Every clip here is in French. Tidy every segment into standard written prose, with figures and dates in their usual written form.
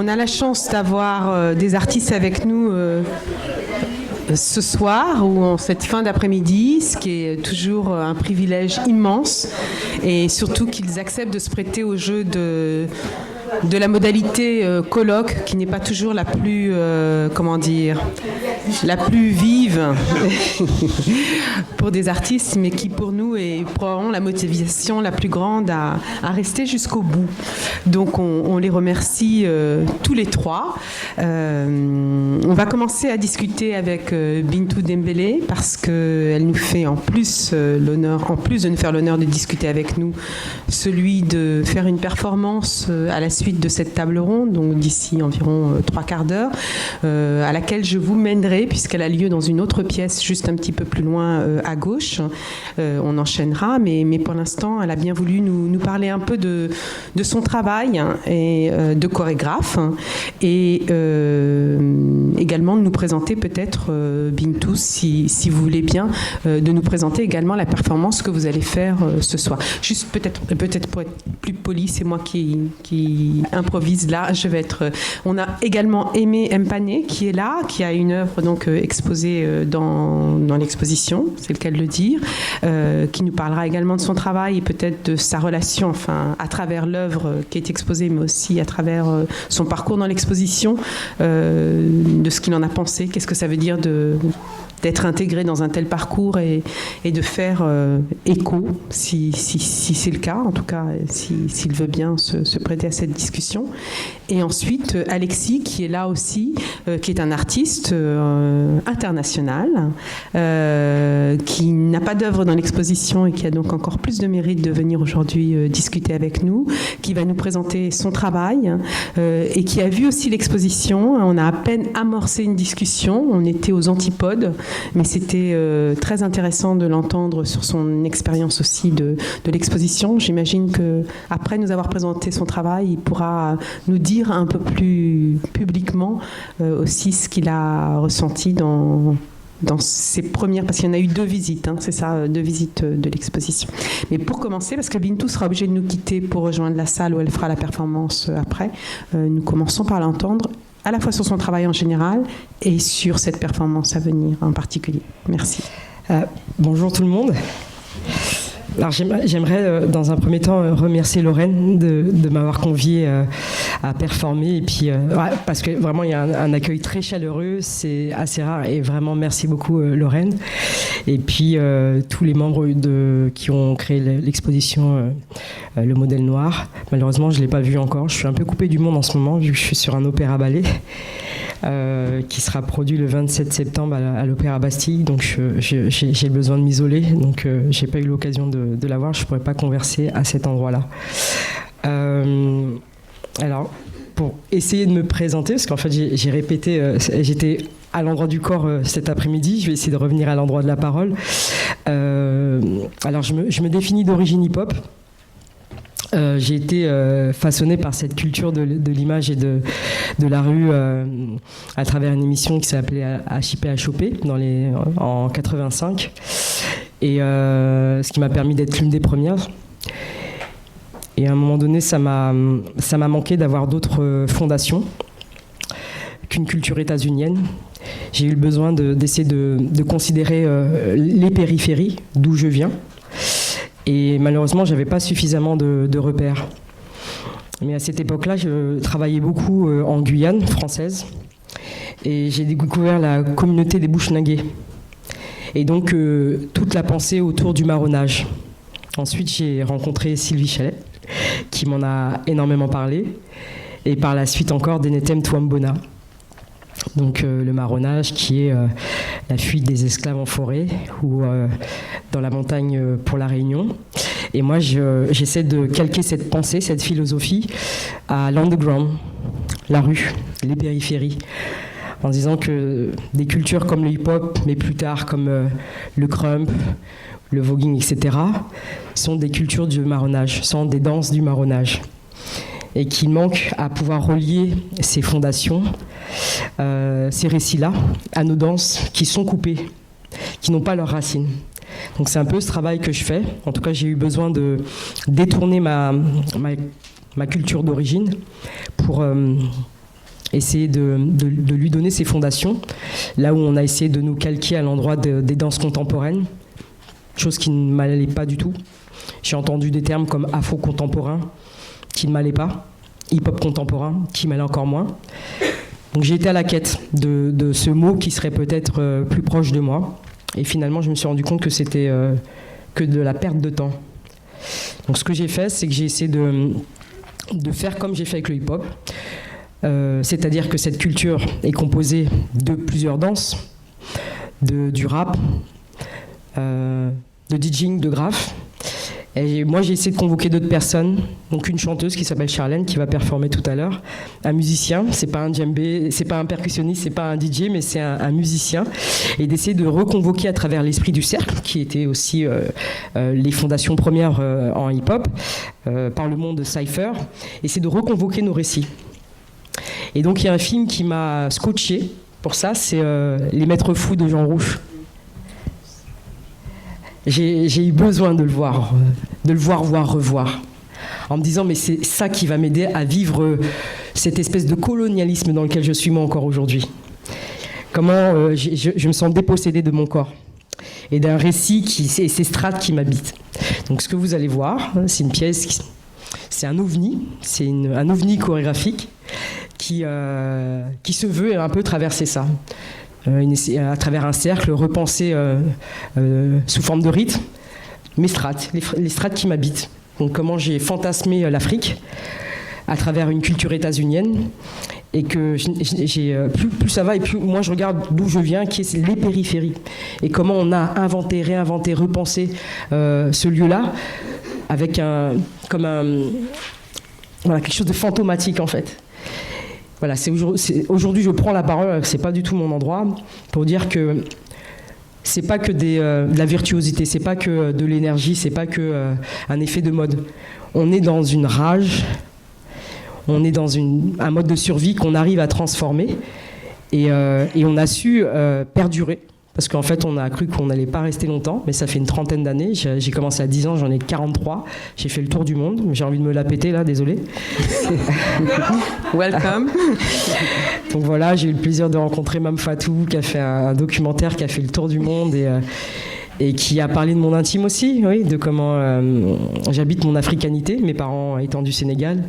On a la chance d'avoir des artistes avec nous ce soir ou en cette fin d'après-midi, ce qui est toujours un privilège immense, et surtout qu'ils acceptent de se prêter au jeu de la modalité colloque, qui n'est pas toujours la plus, la plus vive pour des artistes, mais qui pour nous est probablement la motivation la plus grande à rester jusqu'au bout. Donc on les remercie tous les trois. On va commencer à discuter avec Bintou Dembélé, parce qu'elle nous fait en plus l'honneur, en plus de nous faire l'honneur de discuter avec nous, celui de faire une performance à la suite de cette table ronde, donc d'ici environ 3/4 d'heure, à laquelle je vous mènerai, puisqu'elle a lieu dans une autre pièce juste un petit peu plus loin à gauche. On enchaînera, mais pour l'instant, elle a bien voulu nous parler un peu de son travail et de chorégraphe, et également de nous présenter peut-être, Bintou, si vous voulez bien, de nous présenter également la performance que vous allez faire ce soir. Juste peut-être pour être plus poli, c'est moi qui improvise là. On a également Aimé Mpané qui est là, qui a une œuvre donc exposée dans l'exposition, c'est le cas de le dire, qui nous parlera également de son travail et peut-être de sa relation, enfin à travers l'œuvre qui est exposée, mais aussi à travers son parcours dans l'exposition, de ce qu'il en a pensé, qu'est-ce que ça veut dire d'être intégré dans un tel parcours et de faire écho, si c'est le cas, en tout cas, s'il veut bien se prêter à cette discussion. Et ensuite, Alexis, qui est là aussi, qui est un artiste international, qui n'a pas d'œuvre dans l'exposition et qui a donc encore plus de mérite de venir aujourd'hui discuter avec nous, qui va nous présenter son travail et qui a vu aussi l'exposition. On a à peine amorcé une discussion, on était aux antipodes, mais c'était très intéressant de l'entendre sur son expérience aussi de l'exposition. J'imagine qu'après nous avoir présenté son travail, il pourra nous dire un peu plus publiquement aussi ce qu'il a ressenti dans ses premières, parce qu'il y en a eu 2 visites, c'est ça, 2 visites de l'exposition. Mais pour commencer, parce que Bintou sera obligée de nous quitter pour rejoindre la salle où elle fera la performance après, nous commençons par l'entendre à la fois sur son travail en général et sur cette performance à venir en particulier. Merci. Bonjour tout le monde. Alors j'aimerais dans un premier temps remercier Lorraine de m'avoir conviée à performer, et puis parce que vraiment il y a un accueil très chaleureux, c'est assez rare, et vraiment merci beaucoup Lorraine, et puis tous les membres qui ont créé l'exposition Le Modèle Noir. Malheureusement je ne l'ai pas vu encore, je suis un peu coupée du monde en ce moment vu que je suis sur un opéra-ballet qui sera produit le 27 septembre à l'Opéra Bastille, donc j'ai besoin de m'isoler, donc j'ai pas eu l'occasion de la voir, je pourrais pas converser à cet endroit-là. Alors, pour essayer de me présenter, parce qu'en fait j'ai répété, j'étais à l'endroit du corps cet après-midi, je vais essayer de revenir à l'endroit de la parole. Alors je me définis d'origine hip-hop. J'ai été façonné par cette culture de l'image et de la rue à travers une émission qui s'appelait HIP en 85, et ce qui m'a permis d'être l'une des premières. Et à un moment donné, ça m'a manqué d'avoir d'autres fondations qu'une culture états-unienne. J'ai eu le besoin d'essayer de considérer les périphéries d'où je viens. Et malheureusement, je n'avais pas suffisamment de repères. Mais à cette époque-là, je travaillais beaucoup en Guyane française. Et j'ai découvert la communauté des Bushnangés. Et donc, toute la pensée autour du marronnage. Ensuite, j'ai rencontré Sylvie Chalet, qui m'en a énormément parlé. Et par la suite encore, Denetem Twambona. Donc le marronnage qui est la fuite des esclaves en forêt ou dans la montagne pour la Réunion. Et moi j'essaie de calquer cette pensée, cette philosophie à l'underground, la rue, les périphéries, en disant que des cultures comme le hip-hop, mais plus tard comme le crump, le voguing, etc., sont des cultures du marronnage, sont des danses du marronnage. Et qu'il manque à pouvoir relier ces fondations, ces récits-là, à nos danses qui sont coupées, qui n'ont pas leurs racines. Donc c'est un peu ce travail que je fais. En tout cas, j'ai eu besoin de détourner ma culture d'origine pour essayer de lui donner ses fondations, là où on a essayé de nous calquer à l'endroit des danses contemporaines, chose qui ne m'allait pas du tout. J'ai entendu des termes comme afro-contemporain, qui ne m'allaient pas, hip-hop contemporain, qui m'allait encore moins. Donc j'ai été à la quête de ce mot qui serait peut-être plus proche de moi. Et finalement, je me suis rendu compte que c'était que de la perte de temps. Donc ce que j'ai fait, c'est que j'ai essayé de faire comme j'ai fait avec le hip-hop. C'est-à-dire que cette culture est composée de plusieurs danses, du rap, de DJing, de graphe. Et moi, j'ai essayé de convoquer d'autres personnes, donc une chanteuse qui s'appelle Charlène, qui va performer tout à l'heure, un musicien, c'est pas un djembé, c'est pas un percussionniste, c'est pas un DJ, mais c'est un musicien, et d'essayer de reconvoquer à travers l'esprit du cercle, qui était aussi les fondations premières en hip-hop, par le monde de Cypher, et c'est de reconvoquer nos récits. Et donc il y a un film qui m'a scotché pour ça, c'est Les Maîtres Fous de Jean Rouch. J'ai eu besoin de le voir, revoir, en me disant mais c'est ça qui va m'aider à vivre cette espèce de colonialisme dans lequel je suis moi encore aujourd'hui. Comment je me sens dépossédée de mon corps et d'un récit et ces strates qui m'habitent. Donc ce que vous allez voir, c'est une pièce, c'est un ovni, un ovni chorégraphique qui se veut un peu traverser ça. À travers un cercle, repenser sous forme de rythme, mes strates, les strates qui m'habitent. Donc comment j'ai fantasmé l'Afrique à travers une culture états-unienne, et que plus ça va et plus moi je regarde d'où je viens, qui est les périphéries, et comment on a inventé, réinventé, repensé ce lieu-là avec quelque chose de fantomatique en fait. Voilà, aujourd'hui je prends la parole, c'est pas du tout mon endroit, pour dire que c'est pas que de la virtuosité, c'est pas que de l'énergie, c'est pas que un effet de mode. On est dans une rage, on est dans un mode de survie qu'on arrive à transformer, et on a su perdurer. Parce qu'en fait, on a cru qu'on n'allait pas rester longtemps, mais ça fait une trentaine d'années. J'ai commencé à 10 ans, j'en ai 43. J'ai fait le tour du monde. J'ai envie de me la péter, là, désolé. Welcome. Donc voilà, j'ai eu le plaisir de rencontrer Mame Fatou, qui a fait un documentaire, qui a fait le tour du monde et qui a parlé de mon intime aussi, oui, de comment j'habite mon africanité, mes parents étant du Sénégal,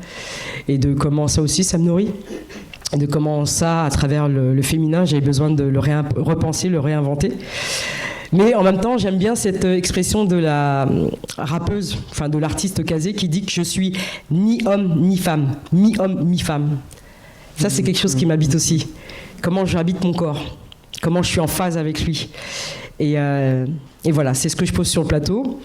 et de comment ça aussi, ça me nourrit. De comment ça, à travers le féminin, j'avais besoin de le repenser, le réinventer. Mais en même temps, j'aime bien cette expression de la rappeuse, enfin de l'artiste Kazé, qui dit que je suis ni homme ni femme, mi-homme, mi-femme. Ça, c'est quelque chose qui m'habite aussi. Comment j'habite mon corps, comment je suis en phase avec lui. Et voilà, c'est ce que je pose sur le plateau.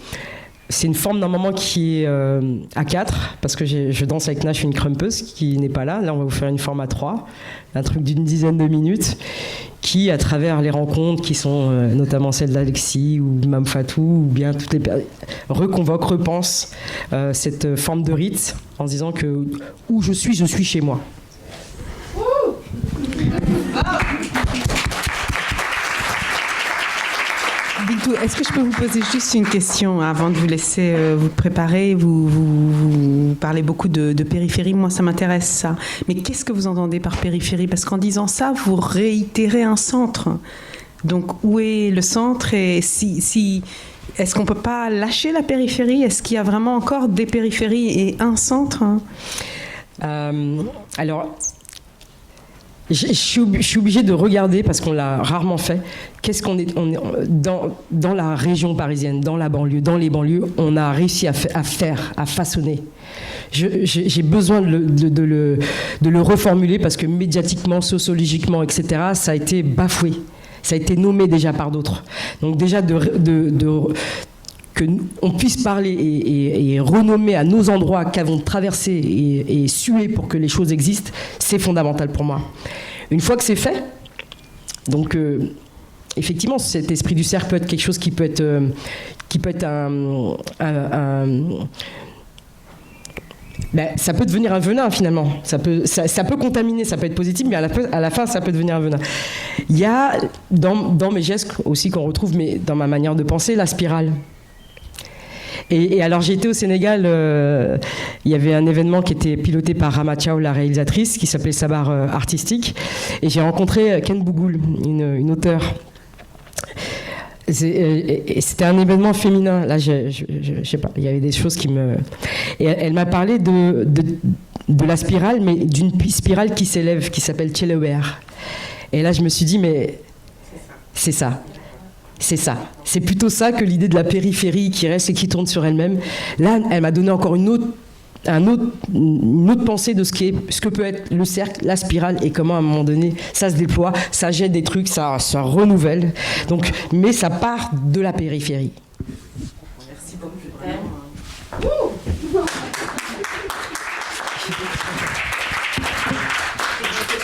C'est une forme d'un moment qui est à 4, parce que je danse avec Nash, une crumpeuse qui n'est pas là. Là, on va vous faire une forme à 3, un truc d'une dizaine de minutes, qui, à travers les rencontres, qui sont notamment celles d'Alexis ou Mame Fatou, ou bien toutes les reconvoque, repense cette forme de rite, en se disant que où je suis chez moi. Bintou, est-ce que je peux vous poser juste une question avant de vous laisser vous préparer? Vous parlez beaucoup de périphérie, moi ça m'intéresse ça. Mais qu'est-ce que vous entendez par périphérie? Parce qu'en disant ça, vous réitérez un centre. Donc où est le centre? Et est-ce qu'on ne peut pas lâcher la périphérie? Est-ce qu'il y a vraiment encore des périphéries et un centre? Alors... Je suis obligée de regarder, parce qu'on l'a rarement fait, on est dans la région parisienne, dans la banlieue, dans les banlieues, on a réussi à façonner. J'ai besoin de le reformuler, parce que médiatiquement, sociologiquement, etc., ça a été bafoué. Ça a été nommé déjà par d'autres. Donc déjà qu'on puisse parler et renommer à nos endroits qu'avons traversé et sué pour que les choses existent, c'est fondamental pour moi. Une fois que c'est fait, donc effectivement, cet esprit du cercle peut être quelque chose qui peut être ça peut devenir un venin finalement. Ça peut contaminer, ça peut être positif, mais à la fin, ça peut devenir un venin. Il y a dans mes gestes aussi qu'on retrouve, mais dans ma manière de penser, la spirale. Et alors j'ai été au Sénégal, il y avait un événement qui était piloté par Rama Thiaw, la réalisatrice, qui s'appelait Sabar Artistique, et j'ai rencontré Ken Bougoul, une auteure. C'était un événement féminin. Là, je sais pas, il y avait des choses qui me... Et elle m'a parlé de la spirale, mais d'une spirale qui s'élève, qui s'appelle Tchelewere. Et là, je me suis dit, mais c'est ça. C'est ça. C'est plutôt ça que l'idée de la périphérie qui reste et qui tourne sur elle-même. Là, elle m'a donné encore une autre pensée de ce que peut être le cercle, la spirale, et comment à un moment donné ça se déploie, ça jette des trucs, ça renouvelle. Donc, mais ça part de la périphérie. Merci beaucoup.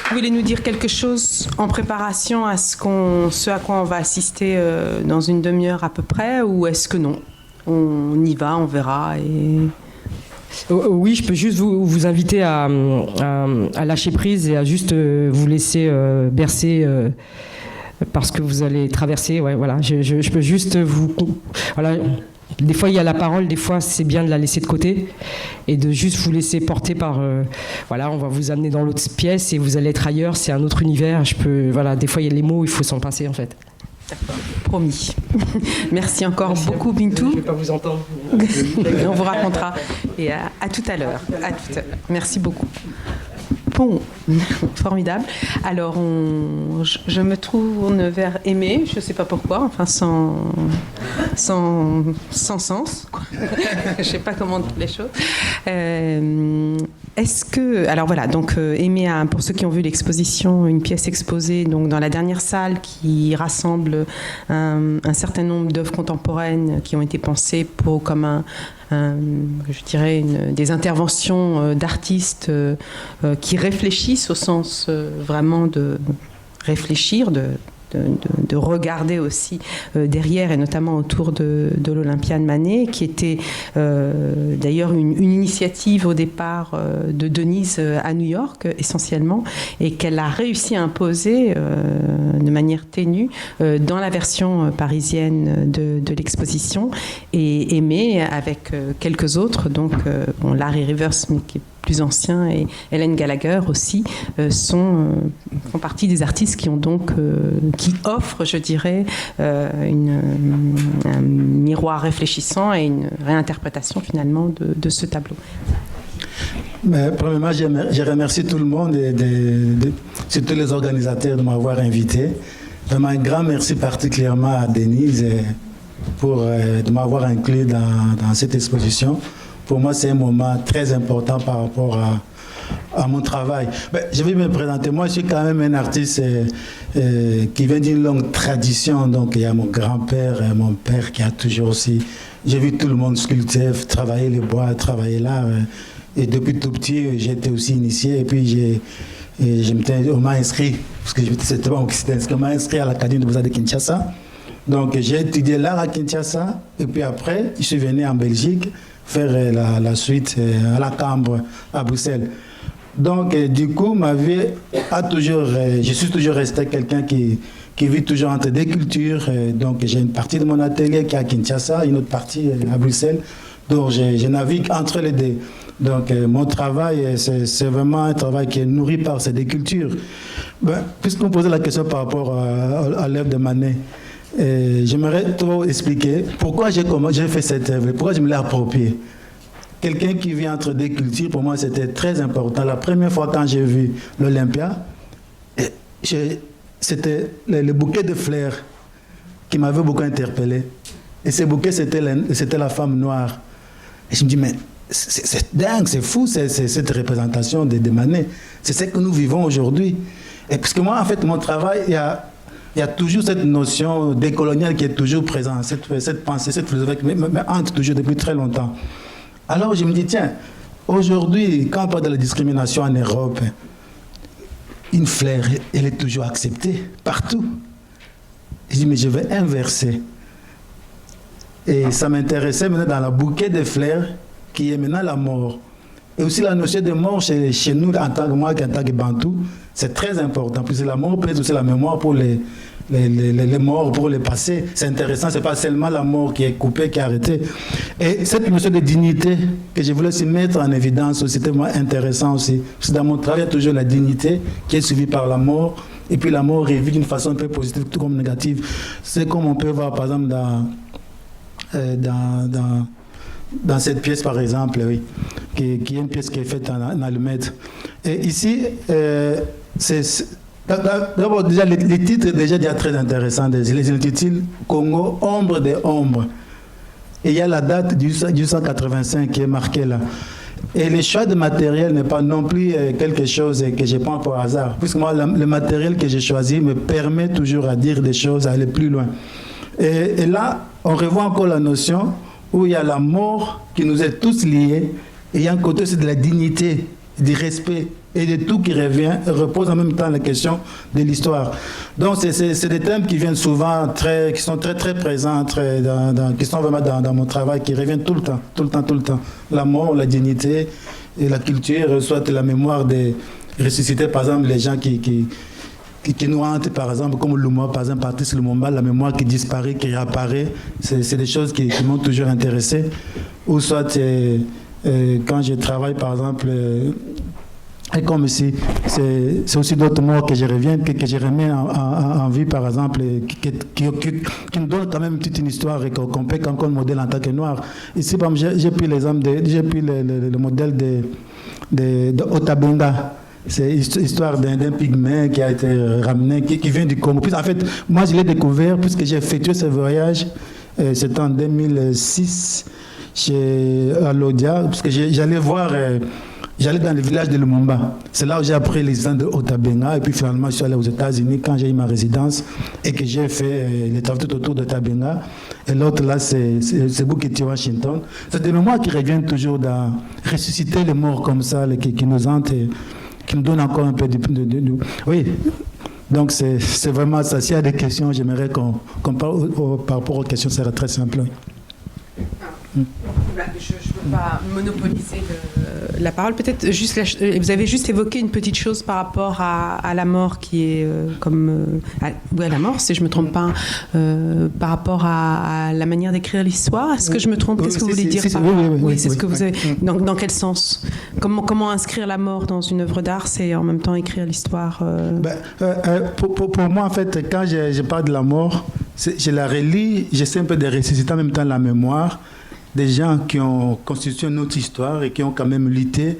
Vous voulez nous dire quelque chose en préparation à ce à quoi on va assister dans une demi-heure à peu près, ou est-ce que non? On y va, on verra et... Oui, je peux juste vous inviter à lâcher prise et à juste vous laisser bercer parce que vous allez traverser. Ouais, voilà. Je peux juste vous... Voilà. Des fois, il y a la parole, des fois, c'est bien de la laisser de côté et de juste vous laisser porter par... voilà, on va vous amener dans l'autre pièce et vous allez être ailleurs, c'est un autre univers. Voilà, des fois, il y a les mots, il faut s'en passer, en fait. D'accord, promis. Merci encore beaucoup, Bintou. Je ne vais pas vous entendre. On vous racontera. Et à tout à l'heure. Merci beaucoup. Bon, formidable. Alors, je me tourne vers Aimé, je ne sais pas pourquoi, enfin sans sens, quoi. Je ne sais pas comment dire les choses. Est-ce que... Alors voilà, donc Aimé a, pour ceux qui ont vu l'exposition, une pièce exposée donc, dans la dernière salle qui rassemble un certain nombre d'œuvres contemporaines qui ont été pensées comme je dirais des interventions d'artistes qui réfléchissent au sens vraiment de réfléchir, de regarder aussi derrière et notamment autour de l'Olympia de Manet, qui était d'ailleurs une initiative au départ de Denise à New York essentiellement, et qu'elle a réussi à imposer de manière ténue dans la version parisienne de l'exposition, et Aimé avec quelques autres, donc Larry Rivers, mais qui est plus anciens, et Hélène Gallagher aussi font partie des artistes qui offrent, je dirais, un miroir réfléchissant et une réinterprétation finalement de ce tableau. Mais, premièrement, je remercie tout le monde et surtout les organisateurs de m'avoir invité. Vraiment un grand merci particulièrement à Denise de m'avoir inclus dans cette exposition. Pour moi, c'est un moment très important par rapport à mon travail. Je vais me présenter. Moi, je suis quand même un artiste qui vient d'une longue tradition. Donc, il y a mon grand-père et mon père qui a toujours aussi... J'ai vu tout le monde sculpter, travailler les bois, travailler l'art. Et depuis tout petit, j'ai été aussi initié. Et puis, on m'a inscrit, parce que c'était pas occidental, on m'a inscrit à l'Académie de Beaux-Arts de Kinshasa. Donc, j'ai étudié l'art à Kinshasa. Et puis après, je suis venu en Belgique faire la suite à la Cambre, à Bruxelles. Donc, du coup, ma vie je suis toujours resté quelqu'un qui vit toujours entre deux cultures. Donc, j'ai une partie de mon atelier qui est à Kinshasa, une autre partie à Bruxelles. Donc, je navigue entre les deux. Donc, mon travail, c'est vraiment un travail qui est nourri par ces deux cultures. Puisqu'on posait la question par rapport à l'œuvre de Manet, j'aimerais trop expliquer pourquoi j'ai fait cette œuvre, pourquoi je me l'ai appropriée. Quelqu'un qui vit entre deux cultures, pour moi, c'était très important. La première fois quand j'ai vu l'Olympia, c'était le bouquet de fleurs qui m'avait beaucoup interpellé. Et ce bouquet, c'était la femme noire. Et je me dis, mais c'est dingue, c'est fou, cette représentation de Manet. C'est ce que nous vivons aujourd'hui. Et parce que moi, en fait, mon travail, il y a toujours cette notion décoloniale qui est toujours présente, cette pensée, cette philosophie qui me hante toujours depuis très longtemps. Alors je me dis, tiens, aujourd'hui, quand on parle de la discrimination en Europe, une fleur, elle est toujours acceptée, partout. Je dis, mais je vais inverser. Et ça m'intéressait maintenant dans le bouquet de fleurs qui est maintenant la mort. Et aussi la notion de mort chez nous, en tant que moi, en tant que Bantou, c'est très important. Puisque la mort peut être aussi la mémoire pour les les morts pour les passer. C'est intéressant, c'est pas seulement la mort qui est coupée, qui est arrêtée. Et cette notion de dignité que je voulais aussi mettre en évidence, c'était moi intéressant aussi. Parce que dans mon travail, il y a toujours la dignité qui est suivie par la mort. Et puis la mort est vue d'une façon un peu positive, tout comme négative. C'est comme on peut voir par exemple dans cette pièce par exemple, oui, qui est une pièce qui est faite en allumette. Et ici, d'abord déjà les titres déjà très intéressants. Les intitulent Congo, ombre des ombres. Et il y a la date du 1885 qui est marquée là. Et le choix de matériel n'est pas non plus quelque chose que je prends par hasard. Puisque moi, le matériel que j'ai choisi me permet toujours à dire des choses, à aller plus loin. Et là, on revoit encore la notion où il y a la mort qui nous est tous liés. Et il y a un côté aussi de la dignité, du respect et de tout qui revient, repose en même temps la question de l'histoire. Donc c'est des thèmes qui viennent souvent, qui sont très présents, qui sont vraiment dans mon travail, qui reviennent tout le temps. La mort, la dignité et la culture, soit la mémoire des ressuscités, par exemple, les gens qui nous hantent, par exemple, comme Lumumba, par exemple, Patrice Lumumba, la mémoire qui disparaît, qui réapparaît, c'est des choses qui m'ont toujours intéressé. Ou soit quand je travaille, par exemple, et comme ici, c'est aussi d'autres morts que je remets en vie, par exemple, qui nous donnent quand même toute une histoire et qu'on peut encore modèle en tant que noir. Ici, par exemple, j'ai pris le modèle de Otabenga. C'est l'histoire d'un pygmée qui a été ramené, qui vient du Congo. Puis, en fait, moi, je l'ai découvert puisque j'ai effectué ce voyage, c'était en 2006, à Lodya, parce que j'allais voir... J'allais dans le village de Lumumba. C'est là où j'ai appris l'existence de Otabenga. Et puis finalement, je suis allé aux États-Unis quand j'ai eu ma résidence et que j'ai fait les travaux tout autour d'Otabenga. Et l'autre là, c'est Booker T. Washington. C'est des mémoires qui reviennent toujours dans ressusciter les morts comme ça, qui nous hantent et qui nous donnent encore un peu de oui. Donc c'est vraiment ça. S'il y a des questions, j'aimerais qu'on parle par rapport aux questions, ça serait très simple. Je ne veux pas monopoliser la parole. Peut-être juste, vous avez juste évoqué une petite chose par rapport à la mort qui est à la mort, si je ne me trompe pas, par rapport à la manière d'écrire l'histoire. Est-ce que je me trompe? Qu'est-ce que vous voulez dire par là? Oui, c'est ce que vous avez. Dans quel sens? Comment inscrire la mort dans une œuvre d'art, c'est en même temps écrire l'histoire? Pour moi, en fait, quand je parle de la mort, je la relis, j'essaie un peu de ressusciter en même temps la mémoire des gens qui ont constitué notre histoire et qui ont quand même lutté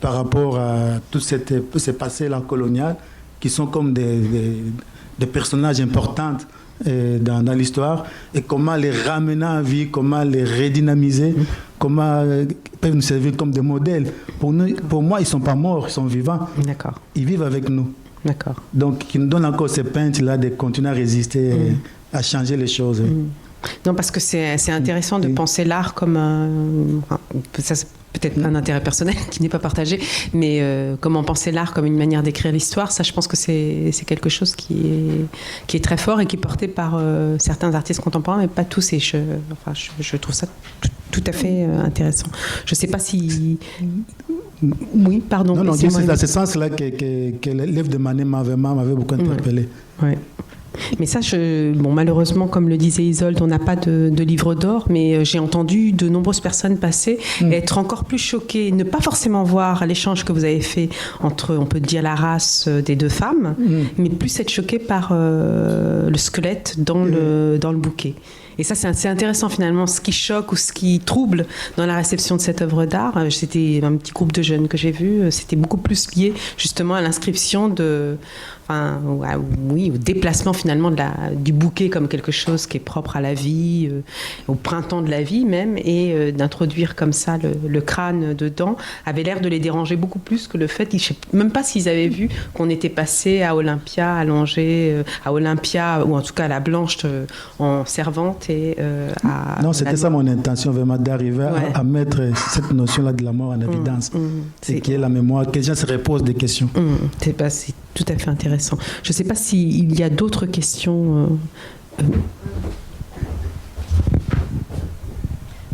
par rapport à tout ce passé-là colonial, qui sont comme des personnages importants dans l'histoire, et comment les ramener en vie, comment les redynamiser, comment peuvent nous servir comme des modèles. Pour moi, ils ne sont pas morts, ils sont vivants. D'accord. Ils vivent avec nous. D'accord. Donc, qui nous donnent encore ces peintres-là de continuer à résister, à changer les choses. Non, parce que c'est intéressant de penser l'art comme ça, c'est peut-être un intérêt personnel qui n'est pas partagé, mais comment penser l'art comme une manière d'écrire l'histoire, ça je pense que c'est quelque chose qui est très fort et qui est porté par certains artistes contemporains, mais pas tous, et je trouve ça tout à fait intéressant. Je ne sais pas si... Oui, pardon. Non, c'est dans ce sens-là que l'œuvre de Manet m'avait beaucoup interpellé. Ouais. Mais ça, malheureusement, comme le disait Isolde, on n'a pas de livre d'or, mais j'ai entendu de nombreuses personnes passer et être encore plus choquées, ne pas forcément voir l'échange que vous avez fait entre, on peut dire, la race des deux femmes, mais plus être choquée par le squelette dans le bouquet. Et ça, c'est assez intéressant finalement, ce qui choque ou ce qui trouble dans la réception de cette œuvre d'art. C'était un petit groupe de jeunes que j'ai vu, c'était beaucoup plus lié justement à l'inscription au déplacement finalement du bouquet comme quelque chose qui est propre à la vie, au printemps de la vie même, et d'introduire comme ça le crâne dedans avait l'air de les déranger beaucoup plus que le fait, je ne sais même pas s'ils avaient vu qu'on était passé à Olympia, allongé à Olympia, ou en tout cas à la Blanche en servante. Non, c'était ça mon intention, vraiment, d'arriver à mettre cette notion-là de la mort en évidence, et qui est la mémoire, que les gens se reposent des questions. C'est tout à fait intéressant. Je ne sais pas s'il y a d'autres questions.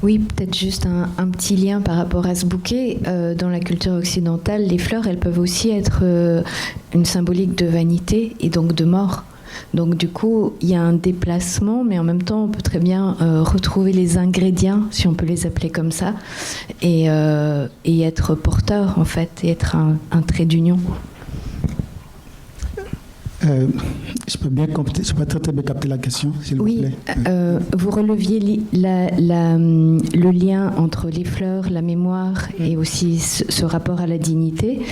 Oui, peut-être juste un petit lien par rapport à ce bouquet. Dans la culture occidentale, les fleurs, elles peuvent aussi être une symbolique de vanité et donc de mort. Donc du coup, il y a un déplacement, mais en même temps, on peut très bien retrouver les ingrédients, si on peut les appeler comme ça, et être porteur, en fait, et être un trait d'union. Je peux pas très bien capter la question, s'il vous plaît. Vous releviez le lien entre les fleurs, la mémoire et aussi ce rapport à la dignité.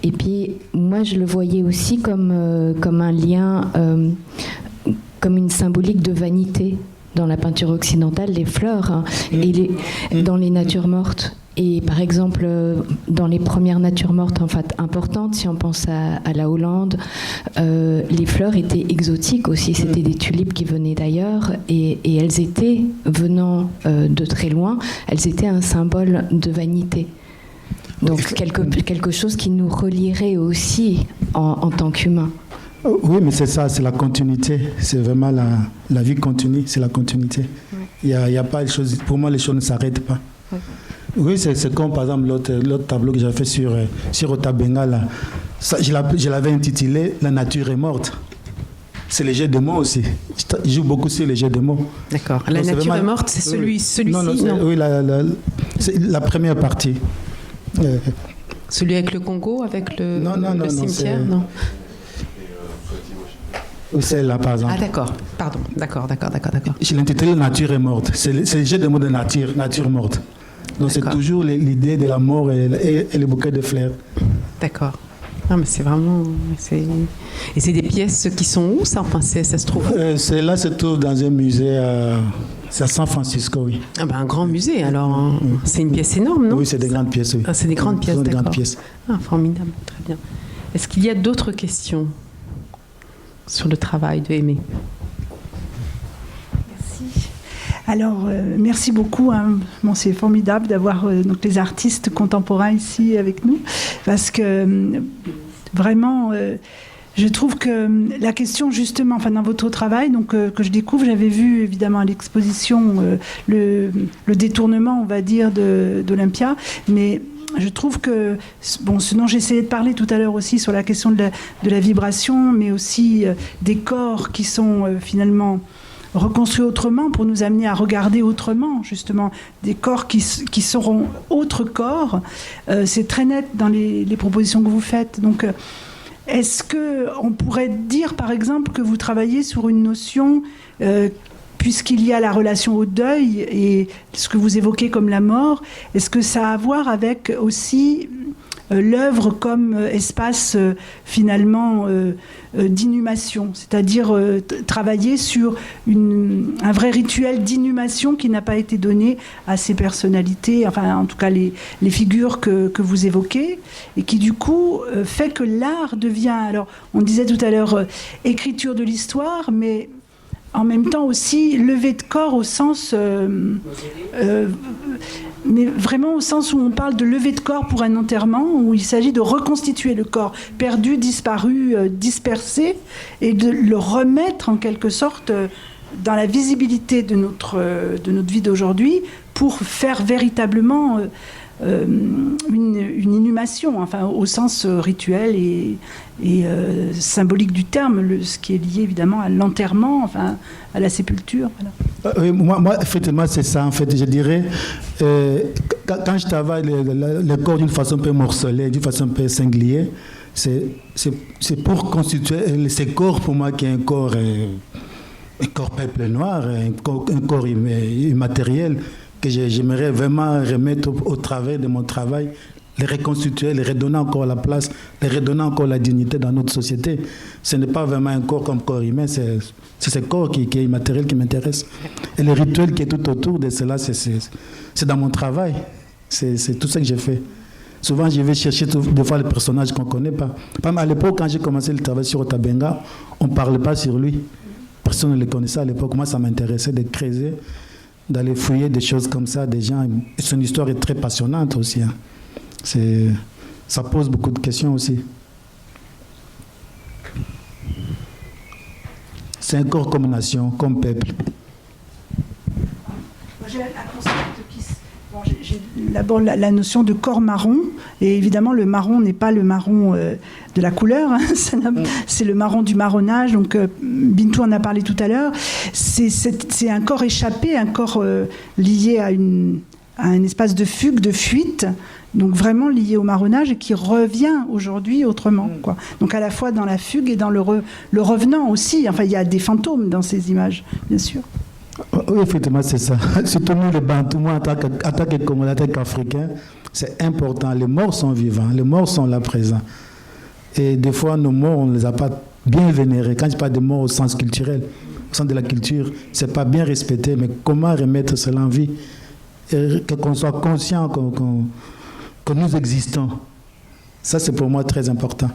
Et puis, moi, je le voyais aussi comme un lien, comme une symbolique de vanité dans la peinture occidentale, les fleurs, hein, et dans les natures mortes. Et par exemple, dans les premières natures mortes en fait, importantes, si on pense à la Hollande, les fleurs étaient exotiques aussi. C'était des tulipes qui venaient d'ailleurs et elles étaient, venant de très loin, elles étaient un symbole de vanité. Donc quelque chose qui nous relierait aussi en tant qu'humains. Oui, mais c'est ça, c'est la continuité. C'est vraiment la vie continue, c'est la continuité. Il y a pas les choses, pour moi, les choses ne s'arrêtent pas. Oui, c'est comme par exemple l'autre tableau que j'avais fait sur Otabenga, là. Ça, je l'avais intitulé « La nature est morte ». C'est les jeux de mots aussi. Je joue beaucoup sur les jeux de mots. D'accord. La nature est morte, c'est celui-ci, non? Oui, c'est la première partie. Celui avec le Congo, avec le cimetière, non? C'est là, par exemple. Ah, d'accord. Pardon. D'accord. Je l'intitule « La nature est morte ». C'est le jeu de mots de nature morte. Donc c'est toujours l'idée de la mort et le bouquet de fleurs. D'accord. Non, mais c'est vraiment... Et c'est des pièces qui sont où, ça? Enfin, ça se trouve où? Là, se trouve dans un musée c'est à San Francisco, oui. Ah ben, un grand musée, alors. C'est une pièce énorme, non? Oui, c'est des grandes pièces, oui. Ah, c'est des grandes pièces, d'accord. Des grandes pièces. Ah, formidable, très bien. Est-ce qu'il y a d'autres questions sur le travail de Aimé? Alors, merci beaucoup. Hein. Bon, c'est formidable d'avoir donc les artistes contemporains ici avec nous, parce que vraiment, je trouve que la question justement, enfin dans votre travail, donc que je découvre, j'avais vu évidemment à l'exposition le détournement, on va dire, d'Olympia, mais je trouve que, bon, ce dont j'essayais de parler tout à l'heure aussi sur la question de la vibration, mais aussi des corps qui sont finalement reconstruits autrement pour nous amener à regarder autrement, justement, des corps qui seront autres corps. C'est très net dans les propositions que vous faites. Donc, est-ce qu'on pourrait dire, par exemple, que vous travaillez sur une notion, puisqu'il y a la relation au deuil et ce que vous évoquez comme la mort, est-ce que ça a à voir avec aussi l'œuvre comme espace finalement d'inhumation, c'est-à-dire travailler sur un vrai rituel d'inhumation qui n'a pas été donné à ces personnalités, enfin en tout cas les figures que vous évoquez, et qui du coup fait que l'art devient, alors on disait tout à l'heure écriture de l'histoire, mais en même temps aussi levée de corps au sens... mais vraiment au sens où on parle de levée de corps pour un enterrement, où il s'agit de reconstituer le corps perdu, disparu, dispersé, et de le remettre en quelque sorte dans la visibilité de notre vie d'aujourd'hui pour faire véritablement une inhumation, enfin au sens rituel et symbolique du terme, ce qui est lié évidemment à l'enterrement, enfin à la sépulture. Voilà. Moi, effectivement, c'est ça. En fait, je dirais, quand je travaille le corps d'une façon un peu morcelée, d'une façon un peu singulière, c'est pour constituer ces corps, pour moi, qui est un corps peuple noir, un corps immatériel, que j'aimerais vraiment remettre au travers de mon travail, les reconstituer, les redonner encore la place, les redonner encore la dignité dans notre société. Ce n'est pas vraiment un corps comme corps humain, c'est ce corps qui est immatériel qui m'intéresse. Et le rituel qui est tout autour de cela, c'est dans mon travail. C'est tout ça que j'ai fait. Souvent, je vais chercher des fois les personnages qu'on ne connaît pas. À l'époque, quand j'ai commencé le travail sur Otabenga, on ne parlait pas sur lui. Personne ne le connaissait à l'époque. Moi, ça m'intéressait de creuser, d'aller fouiller des choses comme ça, des gens. Et son histoire est très passionnante aussi. Hein. Ça pose beaucoup de questions aussi. C'est un corps comme nation, comme peuple. J'ai un concept J'ai d'abord la notion de corps marron, et évidemment le marron n'est pas le marron de la couleur, hein, c'est le marron du marronnage, donc Bintou en a parlé tout à l'heure, c'est un corps échappé, un corps lié à un espace de fugue, de fuite, donc vraiment lié au marronnage et qui revient aujourd'hui autrement, quoi. Donc à la fois dans la fugue et dans le revenant aussi, enfin il y a des fantômes dans ces images, bien sûr. Oui, effectivement, c'est ça. Surtout nous, les Bantous, moi, en tant que Congolais, en tant qu'Africain, c'est important. Les morts sont vivants, les morts sont là présents. Et des fois, nos morts, on ne les a pas bien vénérés. Quand je parle de morts au sens culturel, au sens de la culture, ce n'est pas bien respecté, mais comment remettre cela en vie? Et qu'on soit conscient que nous existons. Ça, c'est pour moi très important.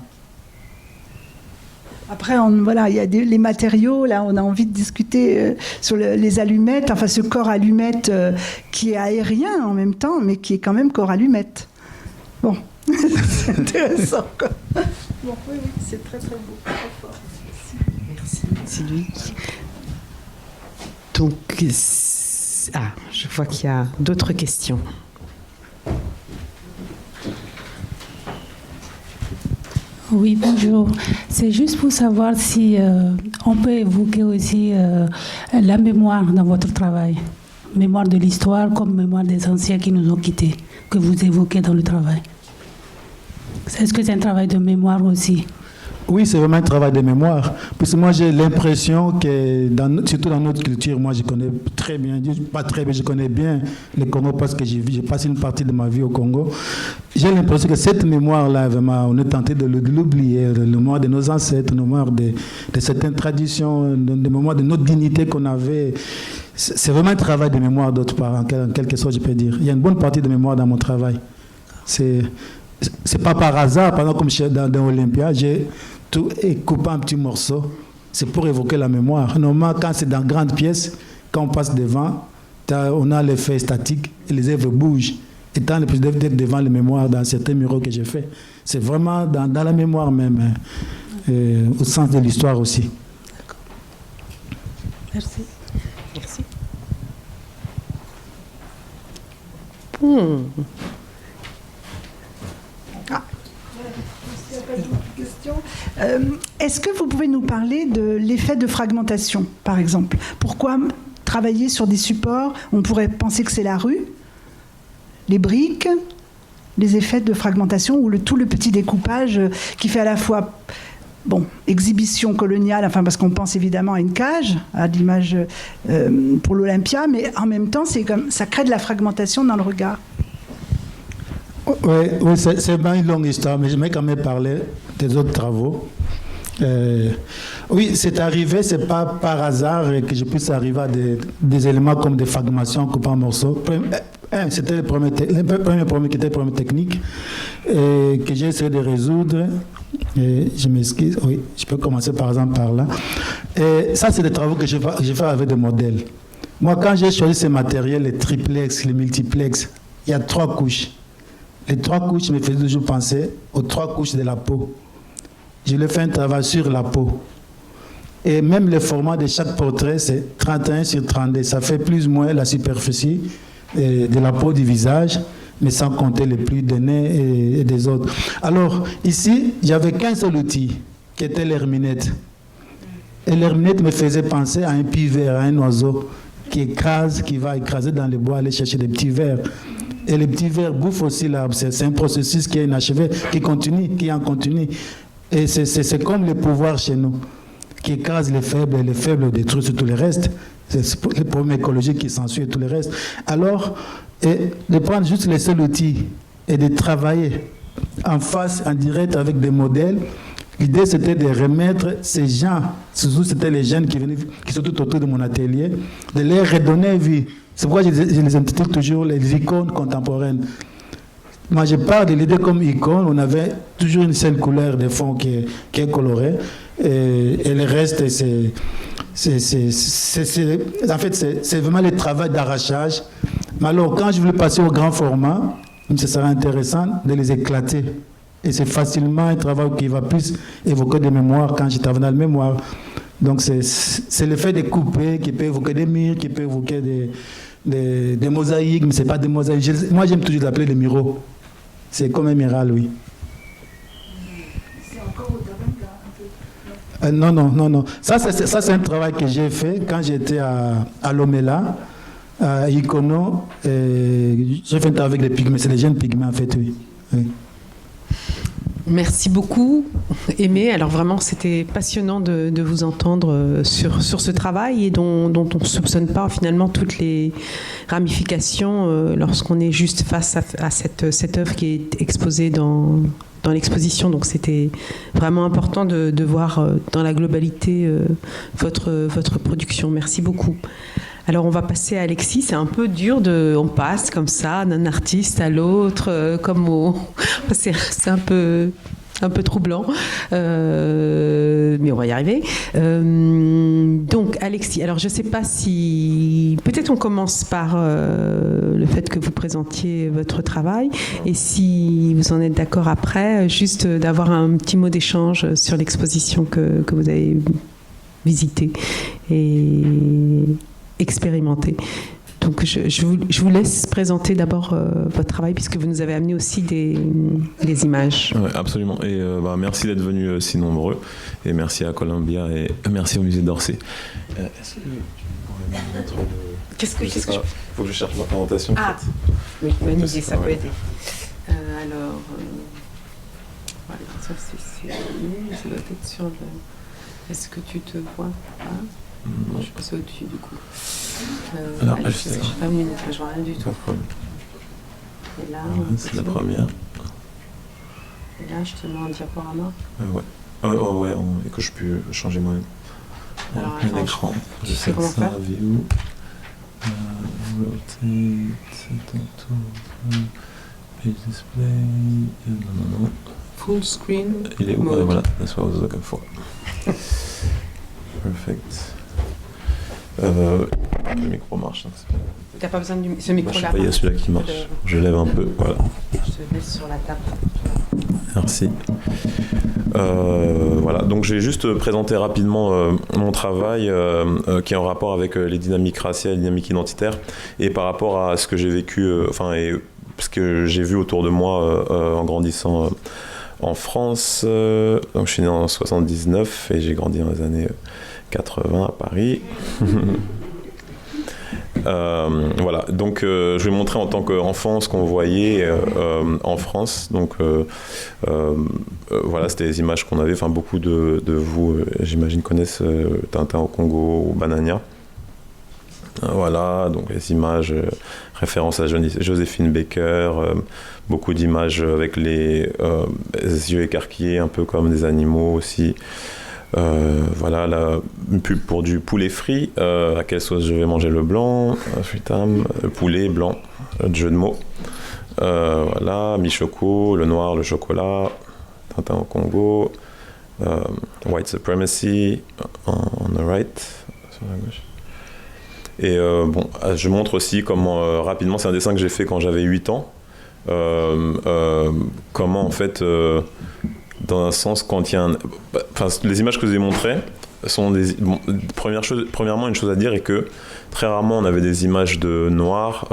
Après, voilà, il y a les matériaux. Là, on a envie de discuter sur les allumettes. Enfin, ce corps allumette qui est aérien en même temps, mais qui est quand même corps allumette. Bon, c'est intéressant, quoi. Bon, oui, c'est très très beau, très fort. Merci, c'est lui. Donc, je vois qu'il y a d'autres questions. Oui, bonjour. C'est juste pour savoir si on peut évoquer aussi la mémoire dans votre travail. Mémoire de l'histoire comme mémoire des anciens qui nous ont quittés, que vous évoquez dans le travail. Est-ce que c'est un travail de mémoire aussi? Oui, c'est vraiment un travail de mémoire. Parce que moi, j'ai l'impression que, surtout dans notre culture, moi, je connais très bien, pas très bien, je connais bien le Congo parce que j'ai passé une partie de ma vie au Congo. J'ai l'impression que cette mémoire-là, vraiment, on est tenté de l'oublier, le mémoire de nos ancêtres, le mémoire de certaines traditions, le mémoire de notre dignité qu'on avait. C'est vraiment un travail de mémoire d'autre part, en quelque sorte, je peux dire. Il y a une bonne partie de mémoire dans mon travail. C'est pas par hasard, par exemple, comme dans Olympia, j'ai tout coupé un petit morceau. C'est pour évoquer la mémoire. Normalement, quand c'est dans grande pièce, quand on passe devant, on a l'effet statique et les œuvres bougent. Et tant le plus d'être devant les mémoires dans certains muraux que j'ai faits. C'est vraiment dans la mémoire même, au sens de l'histoire aussi. D'accord. Merci. Merci. Est-ce que vous pouvez nous parler de l'effet de fragmentation, par exemple? Pourquoi travailler sur des supports? On pourrait penser que c'est la rue, les briques, les effets de fragmentation ou tout le petit découpage qui fait à la fois exhibition coloniale, enfin parce qu'on pense évidemment à une cage, à l'image pour l'Olympia, mais en même temps, ça crée de la fragmentation dans le regard. Oui, c'est bien une longue histoire, mais j'aimerais quand même parler des autres travaux. Oui, c'est arrivé, c'est pas par hasard que je puisse arriver à des éléments comme des fragmentations coupées en morceaux. C'était le premier problème qui était le problème technique que j'ai essayé de résoudre. Et je m'excuse, oui, je peux commencer par exemple par là. Et ça, c'est des travaux que j'ai fait avec des modèles. Moi, quand j'ai choisi ces matériels, les triplex, les multiplex, il y a 3 couches. Les 3 couches me faisaient toujours penser aux 3 couches de la peau. Je l'ai fait un travail sur la peau. Et même le format de chaque portrait, c'est 31 sur 32. Ça fait plus ou moins la superficie de la peau du visage, mais sans compter les plis des nez et des autres. Alors, ici, j'avais qu'un seul outil, qui était l'herminette. Et l'herminette me faisait penser à un pivert, à un oiseau qui va écraser dans les bois, aller chercher des petits vers. Et les petits vers bouffent aussi l'arbre. C'est un processus qui est inachevé, qui est en continu. Et c'est comme le pouvoir chez nous, qui écrase les faibles, et les faibles détruisent tout le reste. C'est les problèmes écologiques qui s'ensuivent et tout le reste. Alors, de prendre juste les seuls outils et de travailler en face, en direct avec des modèles, l'idée c'était de remettre ces gens, surtout c'était les jeunes qui sont tout autour de mon atelier, de leur redonner vie. C'est pourquoi je les intitule toujours les icônes contemporaines. Moi, je parle de l'idée comme icône. On avait toujours une seule couleur de fond qui est colorée. Et le reste, en fait, c'est vraiment le travail d'arrachage. Mais alors, quand je voulais passer au grand format, ce serait intéressant de les éclater. Et c'est facilement un travail qui va plus évoquer des mémoires quand je travaille dans la mémoire. Donc, c'est le fait de couper qui peut évoquer des murs, qui peut évoquer des mosaïques, mais ce n'est pas des mosaïques. Moi, j'aime toujours l'appeler des muraux. C'est comme un mural, oui. C'est encore au tableau, Non. Ça, c'est un travail que j'ai fait quand j'étais à Lomela, à Ikono. J'ai fait un travail avec les pygmées. C'est les jeunes pygmées, en fait, oui. Merci beaucoup, Aimé. Alors vraiment, c'était passionnant de vous entendre sur ce travail et dont on ne soupçonne pas finalement toutes les ramifications lorsqu'on est juste face à cette œuvre qui est exposée dans l'exposition. Donc c'était vraiment important de voir dans la globalité votre production. Merci beaucoup. Alors on va passer à Alexis, c'est un peu dur, on passe comme ça d'un artiste à l'autre, c'est un peu troublant, mais on va y arriver. Donc Alexis, alors je ne sais pas si... Peut-être on commence par le fait que vous présentiez votre travail, et si vous en êtes d'accord après, juste d'avoir un petit mot d'échange sur l'exposition que vous avez visitée et expérimenté. Donc je vous laisse présenter d'abord votre travail, puisque vous nous avez amené aussi des images. Ouais, absolument. Et merci d'être venus si nombreux. Et merci à Columbia et merci au musée d'Orsay. Est-ce que tu pourrais me mettre Qu'est-ce que je... Faut que je cherche ma présentation. Ah, oui, bonne idée, ça peut aider. Alors, voilà, ça doit être sur le... Est-ce que tu te vois je suis passée au-dessus du coup. Alors, je sais pas une minute, je vois rien du tout. Et là, c'est la première. Et là, je te mets en diaporama. Ouais. Et que je peux changer moi-même. Alors, un écran. Tu sais comment faire? View. Rotate. Page display. Non. Full screen. Il est où? Voilà, that's what I was looking for. Perfect. Le micro marche. T'as pas besoin de ce micro-là. Il y a celui-là qui marche. Je lève un peu. Voilà. Je te laisse sur la table. Merci. Voilà. Donc, j'ai juste présenté rapidement mon travail qui est en rapport avec les dynamiques raciales, les dynamiques identitaires, et par rapport à ce que j'ai vécu, et ce que j'ai vu autour de moi en grandissant en France. Donc, je suis né en 79 et j'ai grandi dans les années 80 à Paris. Voilà, donc je vais montrer en tant qu'enfant ce qu'on voyait en France. Donc voilà, c'était les images qu'on avait. Enfin, beaucoup de vous, j'imagine, connaissent Tintin au Congo ou Banania. Voilà, donc les images, référence à Joséphine Baker, beaucoup d'images avec les yeux écarquillés, un peu comme des animaux aussi. Voilà, une pub pour du poulet frit. À quelle sauce je vais manger le blanc? Fritam, le poulet blanc, jeu de mots. Voilà, mi-choco, le noir, le chocolat, Tintin au Congo, White Supremacy, on the right, sur la gauche. Et je montre aussi comment, rapidement, c'est un dessin que j'ai fait quand j'avais 8 ans, comment en fait... dans un sens, quand il y a les images que je vous ai montrées sont premièrement, une chose à dire est que très rarement on avait des images de noir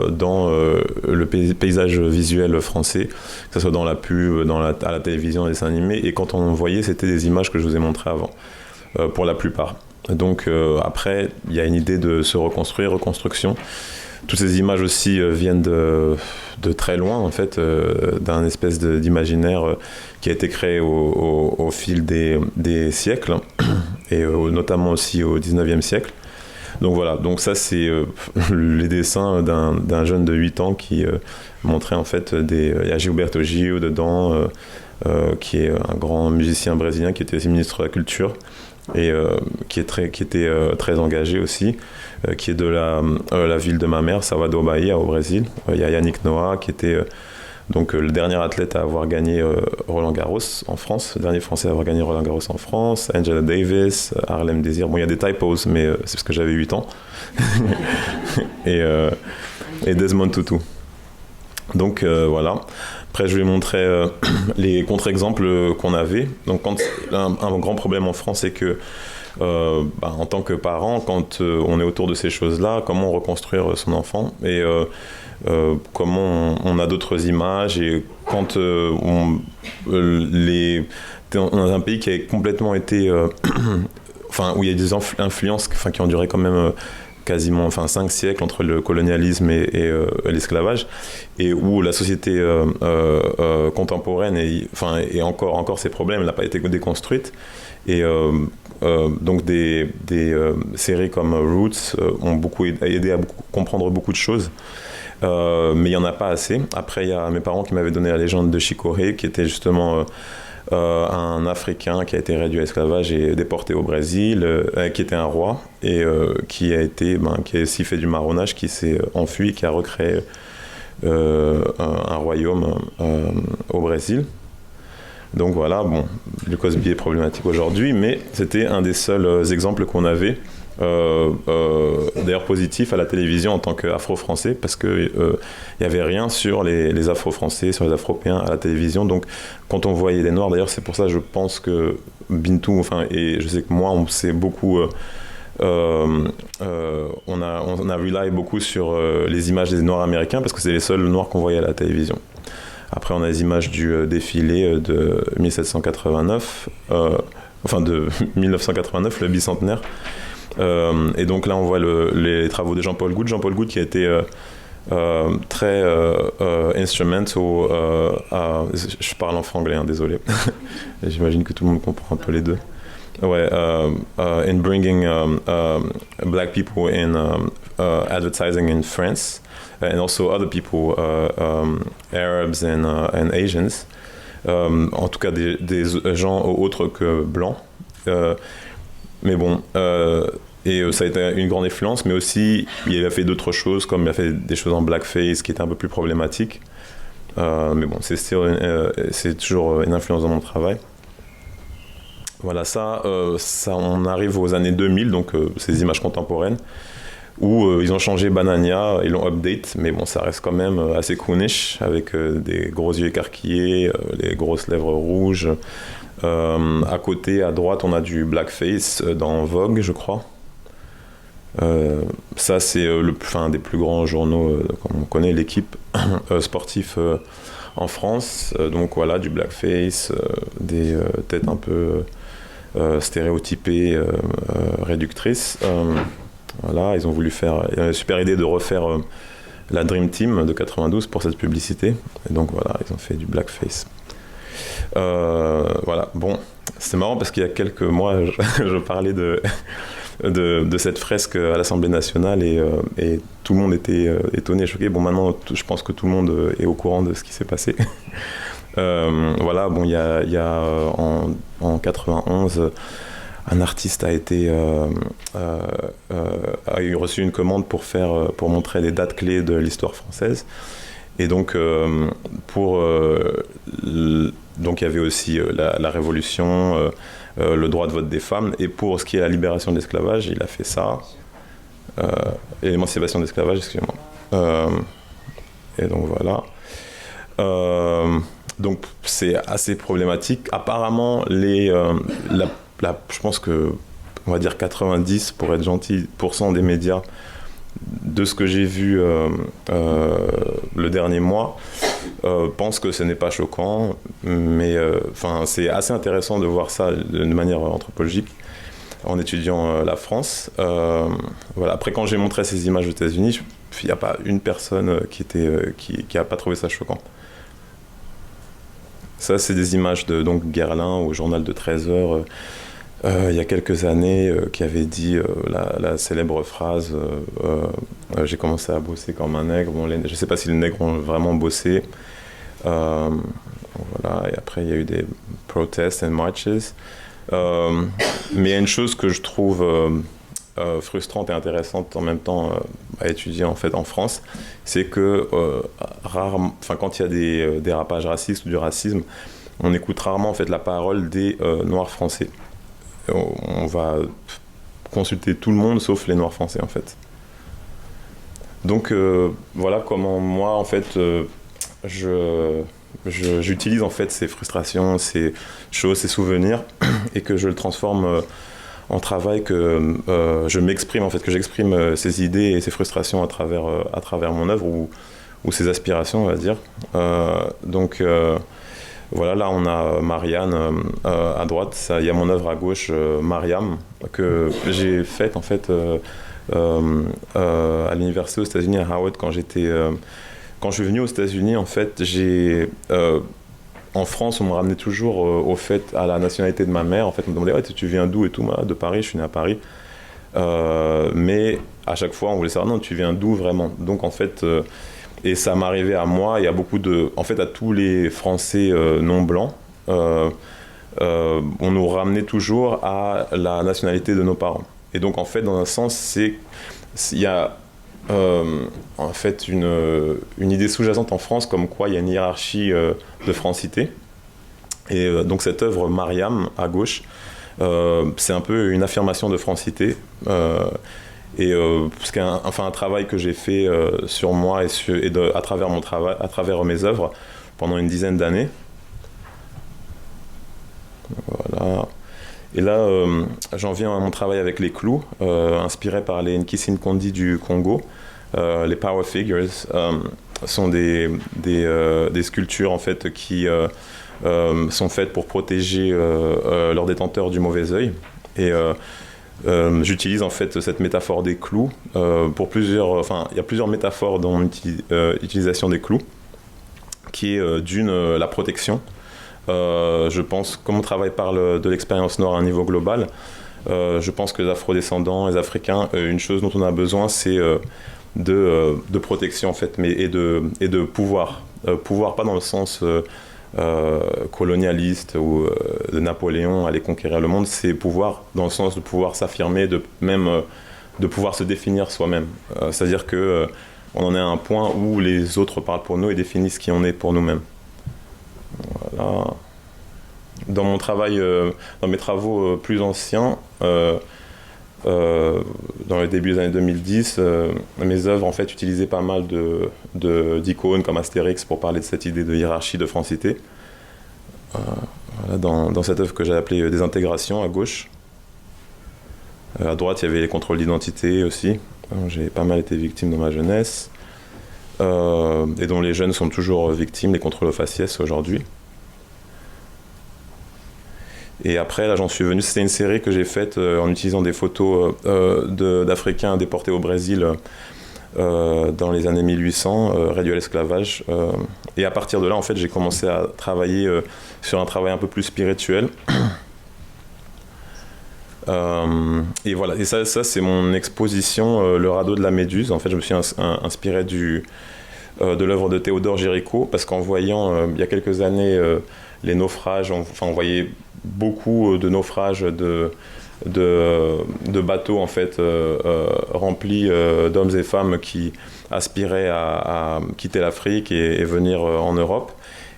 dans le paysage visuel français, que ce soit dans la pub, à la télévision, dans les dessins animés, et quand on voyait, c'était des images que je vous ai montrées avant, pour la plupart. Donc après, il y a une idée de se reconstruction. Toutes ces images aussi viennent de très loin, en fait, d'un espèce d'imaginaire qui a été créé au fil des siècles, et notamment aussi au 19e siècle. Donc voilà, donc ça c'est les dessins d'un jeune de 8 ans qui montrait en fait il y a Gilberto Gil dedans, qui est un grand musicien brésilien qui était aussi ministre de la Culture, et qui était très engagé aussi, qui est de la ville de ma mère, Salvador Bahia, au Brésil. Il y a Yannick Noah, qui était donc le dernier athlète à avoir gagné Roland Garros en France, le dernier Français à avoir gagné Roland Garros en France, Angela Davis, Harlem Désir. Bon, il y a des typos, mais c'est parce que j'avais 8 ans. et Desmond Tutu. Donc voilà. Après, je vais montrer les contre-exemples qu'on avait. Donc, quand un grand problème en France, c'est que en tant que parent, quand on est autour de ces choses-là, comment reconstruire son enfant et comment on a d'autres images et quand on est dans un pays qui a complètement été où il y a des influences qui ont duré quand même quasiment 5 siècles entre le colonialisme et l'esclavage, et où la société contemporaine et encore ces problèmes n'a pas été déconstruite. Et donc des séries comme Roots ont beaucoup aidé à comprendre beaucoup de choses. Mais il n'y en a pas assez. Après, il y a mes parents qui m'avaient donné la légende de Chicoré, qui était justement un Africain qui a été réduit à esclavage et déporté au Brésil, qui était un roi et qui a aussi fait du marronnage, qui s'est enfui, qui a recréé un royaume au Brésil. Donc voilà, le Cosby est problématique aujourd'hui, mais c'était un des seuls exemples qu'on avait, d'ailleurs positif à la télévision en tant qu'afro-français, parce qu'il n'y avait rien sur les afro-français, sur les afropéens à la télévision. Donc quand on voyait les noirs, d'ailleurs c'est pour ça je pense que Bintou, et je sais que moi on s'est beaucoup... on a rely beaucoup sur les images des noirs américains, parce que c'est les seuls noirs qu'on voyait à la télévision. Après, on a les images du défilé de 1789, de 1989, le bicentenaire. Et donc là, on voit les travaux de Jean-Paul Goude. Jean-Paul Goude qui a été très instrumental. Je parle en franglais, désolé. J'imagine que tout le monde comprend un peu les deux. Ouais, in bringing black people in advertising in France. And also other people, Arabs and Asians, en tout cas des gens autres que blancs. Mais bon, et ça a été une grande influence, mais aussi il a fait d'autres choses, comme il a fait des choses en blackface qui étaient un peu plus problématiques. Mais bon, c'est toujours une influence dans mon travail. Voilà, ça on arrive aux années 2000, donc ces images contemporaines, où ils ont changé Banania, ils l'ont update, mais bon, ça reste quand même assez coonish, avec des gros yeux écarquillés, les grosses lèvres rouges. À côté, à droite, on a du blackface dans Vogue, je crois. Ça, c'est un des plus grands journaux, comme on connaît, l'équipe sportif en France. Donc voilà, du blackface, des têtes un peu stéréotypées, réductrices. Voilà, ils ont voulu faire une super idée de refaire la Dream Team de 92 pour cette publicité. Et donc voilà, ils ont fait du blackface. Voilà, bon, c'est marrant parce qu'il y a quelques mois, je parlais de cette fresque à l'Assemblée nationale et tout le monde était étonné, choqué. Bon, maintenant, je pense que tout le monde est au courant de ce qui s'est passé. Voilà, bon, il y a en 91... un artiste a reçu une commande pour montrer les dates clés de l'histoire française. Et donc, donc il y avait aussi la Révolution, le droit de vote des femmes. Et pour ce qui est la libération de l'esclavage, il a fait ça. Et l'émancipation de l'esclavage, excusez-moi. Et donc voilà. Donc c'est assez problématique. Apparemment, je pense que, on va dire 90, pour être gentil, % des médias, de ce que j'ai vu le dernier mois, pensent que ce n'est pas choquant, mais c'est assez intéressant de voir ça de manière anthropologique en étudiant la France. Voilà. Après, quand j'ai montré ces images aux États-Unis, il n'y a pas une personne qui n'a pas trouvé ça choquant. Ça, c'est des images de Guerlain au journal de 13h. Il y a quelques années, qui avait dit la célèbre phrase j'ai commencé à bosser comme un nègre. Bon, je ne sais pas si les nègres ont vraiment bossé. Voilà. Et après, il y a eu des protests and marches. Mais il y a une chose que je trouve frustrante et intéressante en même temps à étudier en fait en France, c'est que rarement, quand il y a des dérapages racistes ou du racisme, on écoute rarement en fait la parole des Noirs français. On va consulter tout le monde sauf les Noirs français en fait. Donc voilà comment moi en fait j'utilise en fait ces frustrations, ces choses, ces souvenirs, et que je le transforme en travail, que je m'exprime, en fait, que j'exprime ces idées et ces frustrations à travers mon œuvre ou ces aspirations, on va dire. Donc voilà, là on a Marianne à droite, il y a mon œuvre à gauche, Mariam, que j'ai faite en fait à l'université aux États-Unis, à Howard, quand je suis venu aux États-Unis, en fait, en France, on me ramenait toujours au fait à la nationalité de ma mère. En fait, on me demandait ouais, tu viens d'où et tout. Moi, de Paris, je suis né à Paris. Mais à chaque fois, on voulait savoir non, tu viens d'où vraiment. Donc en fait, et ça m'arrivait à moi et à en fait, à tous les Français non blancs. On nous ramenait toujours à la nationalité de nos parents. Et donc en fait, dans un sens, il y a en fait une idée sous-jacente en France comme quoi il y a une hiérarchie de francité. Et donc cette œuvre Mariam à gauche, c'est un peu une affirmation de francité. C'est un travail que j'ai fait sur moi à travers mon travail, à travers mes œuvres pendant une dizaine d'années. Voilà. Et là, j'en viens à mon travail avec les clous, inspiré par les Nkisi Nkondi du Congo. Les power figures sont des sculptures en fait qui sont faites pour protéger leurs détenteurs du mauvais œil. Et j'utilise en fait cette métaphore des clous pour plusieurs. Enfin, il y a plusieurs métaphores dans l'utilisation des clous, qui est la protection. Je pense, comme on travaille parle de l'expérience noire à un niveau global, je pense que les afrodescendants, les Africains, une chose dont on a besoin, c'est de protection en fait, mais et de pouvoir. Pouvoir pas dans le sens colonialiste ou de Napoléon aller conquérir le monde, c'est pouvoir dans le sens de pouvoir s'affirmer, de pouvoir se définir soi-même. C'est-à-dire que on en est à un point où les autres parlent pour nous et définissent qui on est pour nous-mêmes. Voilà. Dans mon travail, dans mes travaux plus anciens, dans le début des années 2010, mes œuvres en fait utilisaient pas mal d'icônes comme Astérix pour parler de cette idée de hiérarchie, de francité. Voilà, dans cette œuvre que j'ai appelée Désintégration à gauche. À droite, il y avait les contrôles d'identité aussi. J'ai pas mal été victime dans ma jeunesse. Et dont les jeunes sont toujours victimes, les contrôles aux faciès aujourd'hui. Et après, là, j'en suis venu. C'était une série que j'ai faite en utilisant des photos d'Africains déportés au Brésil dans les années 1800, réduits à l'esclavage. Et à partir de là, en fait, j'ai commencé à travailler sur un travail un peu plus spirituel. Et voilà. Et ça c'est mon exposition, Le radeau de la Méduse. En fait, je me suis inspiré de l'œuvre de Théodore Géricault, parce qu'en voyant, il y a quelques années, les naufrages, on voyait beaucoup de naufrages de bateaux en fait remplis d'hommes et femmes qui aspiraient à quitter l'Afrique et venir en Europe.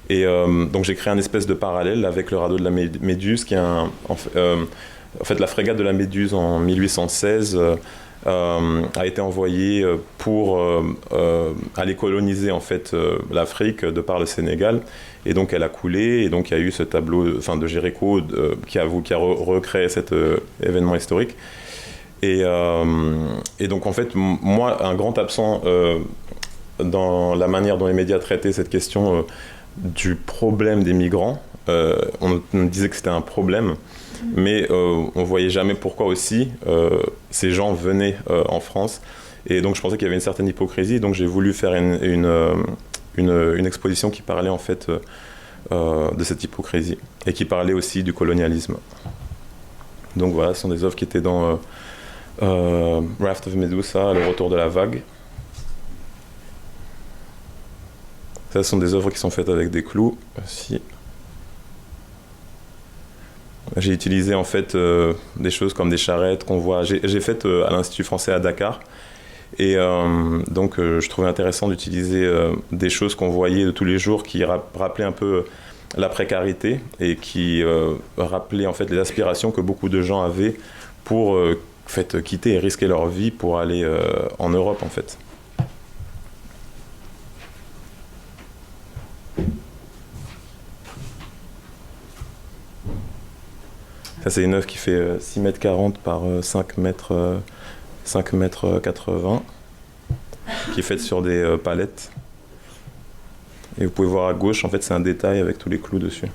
Et donc j'ai créé un espèce de parallèle avec le radeau de la Méduse, qui est en fait la frégate de la Méduse en 1816 a été envoyée pour aller coloniser en fait l'Afrique de par le Sénégal, et donc elle a coulé, et donc il y a eu ce tableau de Géricault qui a recréé cet événement historique. Et donc en fait moi, un grand absent dans la manière dont les médias traitaient cette question du problème des migrants, on disait que c'était un problème, mais on voyait jamais pourquoi aussi ces gens venaient en France. Et donc je pensais qu'il y avait une certaine hypocrisie, donc j'ai voulu faire une exposition qui parlait en fait de cette hypocrisie et qui parlait aussi du colonialisme. Donc voilà, ce sont des œuvres qui étaient dans Raft of Medusa, Le retour de la vague. Ça, ce sont des œuvres qui sont faites avec des clous aussi. J'ai utilisé en fait des choses comme des charrettes qu'on voit. J'ai fait à l'Institut français à Dakar. Et donc je trouvais intéressant d'utiliser des choses qu'on voyait de tous les jours, qui rappelaient un peu la précarité et qui rappelaient en fait les aspirations que beaucoup de gens avaient pour en fait, quitter et risquer leur vie pour aller en Europe en fait. Ça, c'est une œuvre qui fait 6 mètres 40 par 5 mètres 80, qui est faite sur des palettes. Et vous pouvez voir à gauche, en fait, c'est un détail avec tous les clous dessus.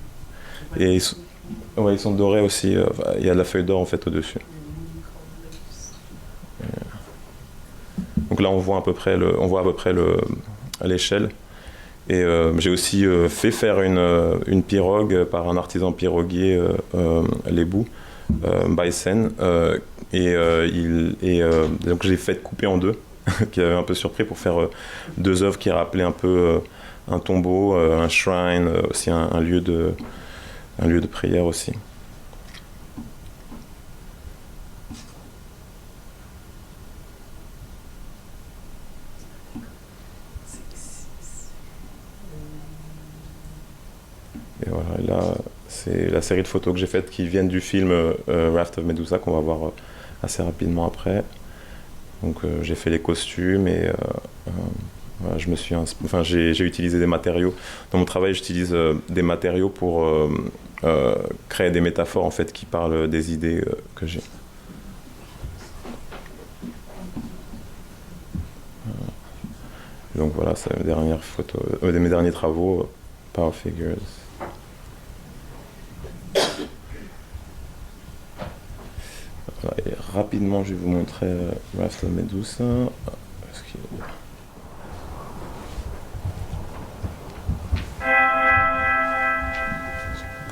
Et ils sont dorés aussi. Il y a de la feuille d'or en fait au-dessus. Donc là, on voit à peu près l'échelle. Et j'ai aussi fait faire une pirogue par un artisan piroguier, les bouts, Baysen. Donc j'ai fait couper en deux, qui avait un peu surpris pour faire deux œuvres qui rappelaient un peu un tombeau, un shrine, aussi un lieu de prière aussi. Et voilà, et là, c'est la série de photos que j'ai faites qui viennent du film Raft of Medusa qu'on va voir assez rapidement après. Donc j'ai fait les costumes et voilà, j'ai utilisé des matériaux. Dans mon travail, j'utilise des matériaux pour créer des métaphores en fait qui parlent des idées que j'ai. Donc voilà, c'est mes dernières photos, mes derniers travaux, Power Figures. Voilà, et rapidement, je vais vous montrer Raft of Medusa. On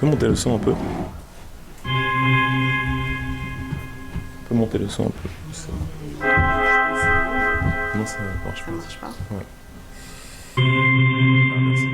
peut monter le son un peu. On peut monter le son un peu. Non, ça marche pas. Ouais. Ah, merci.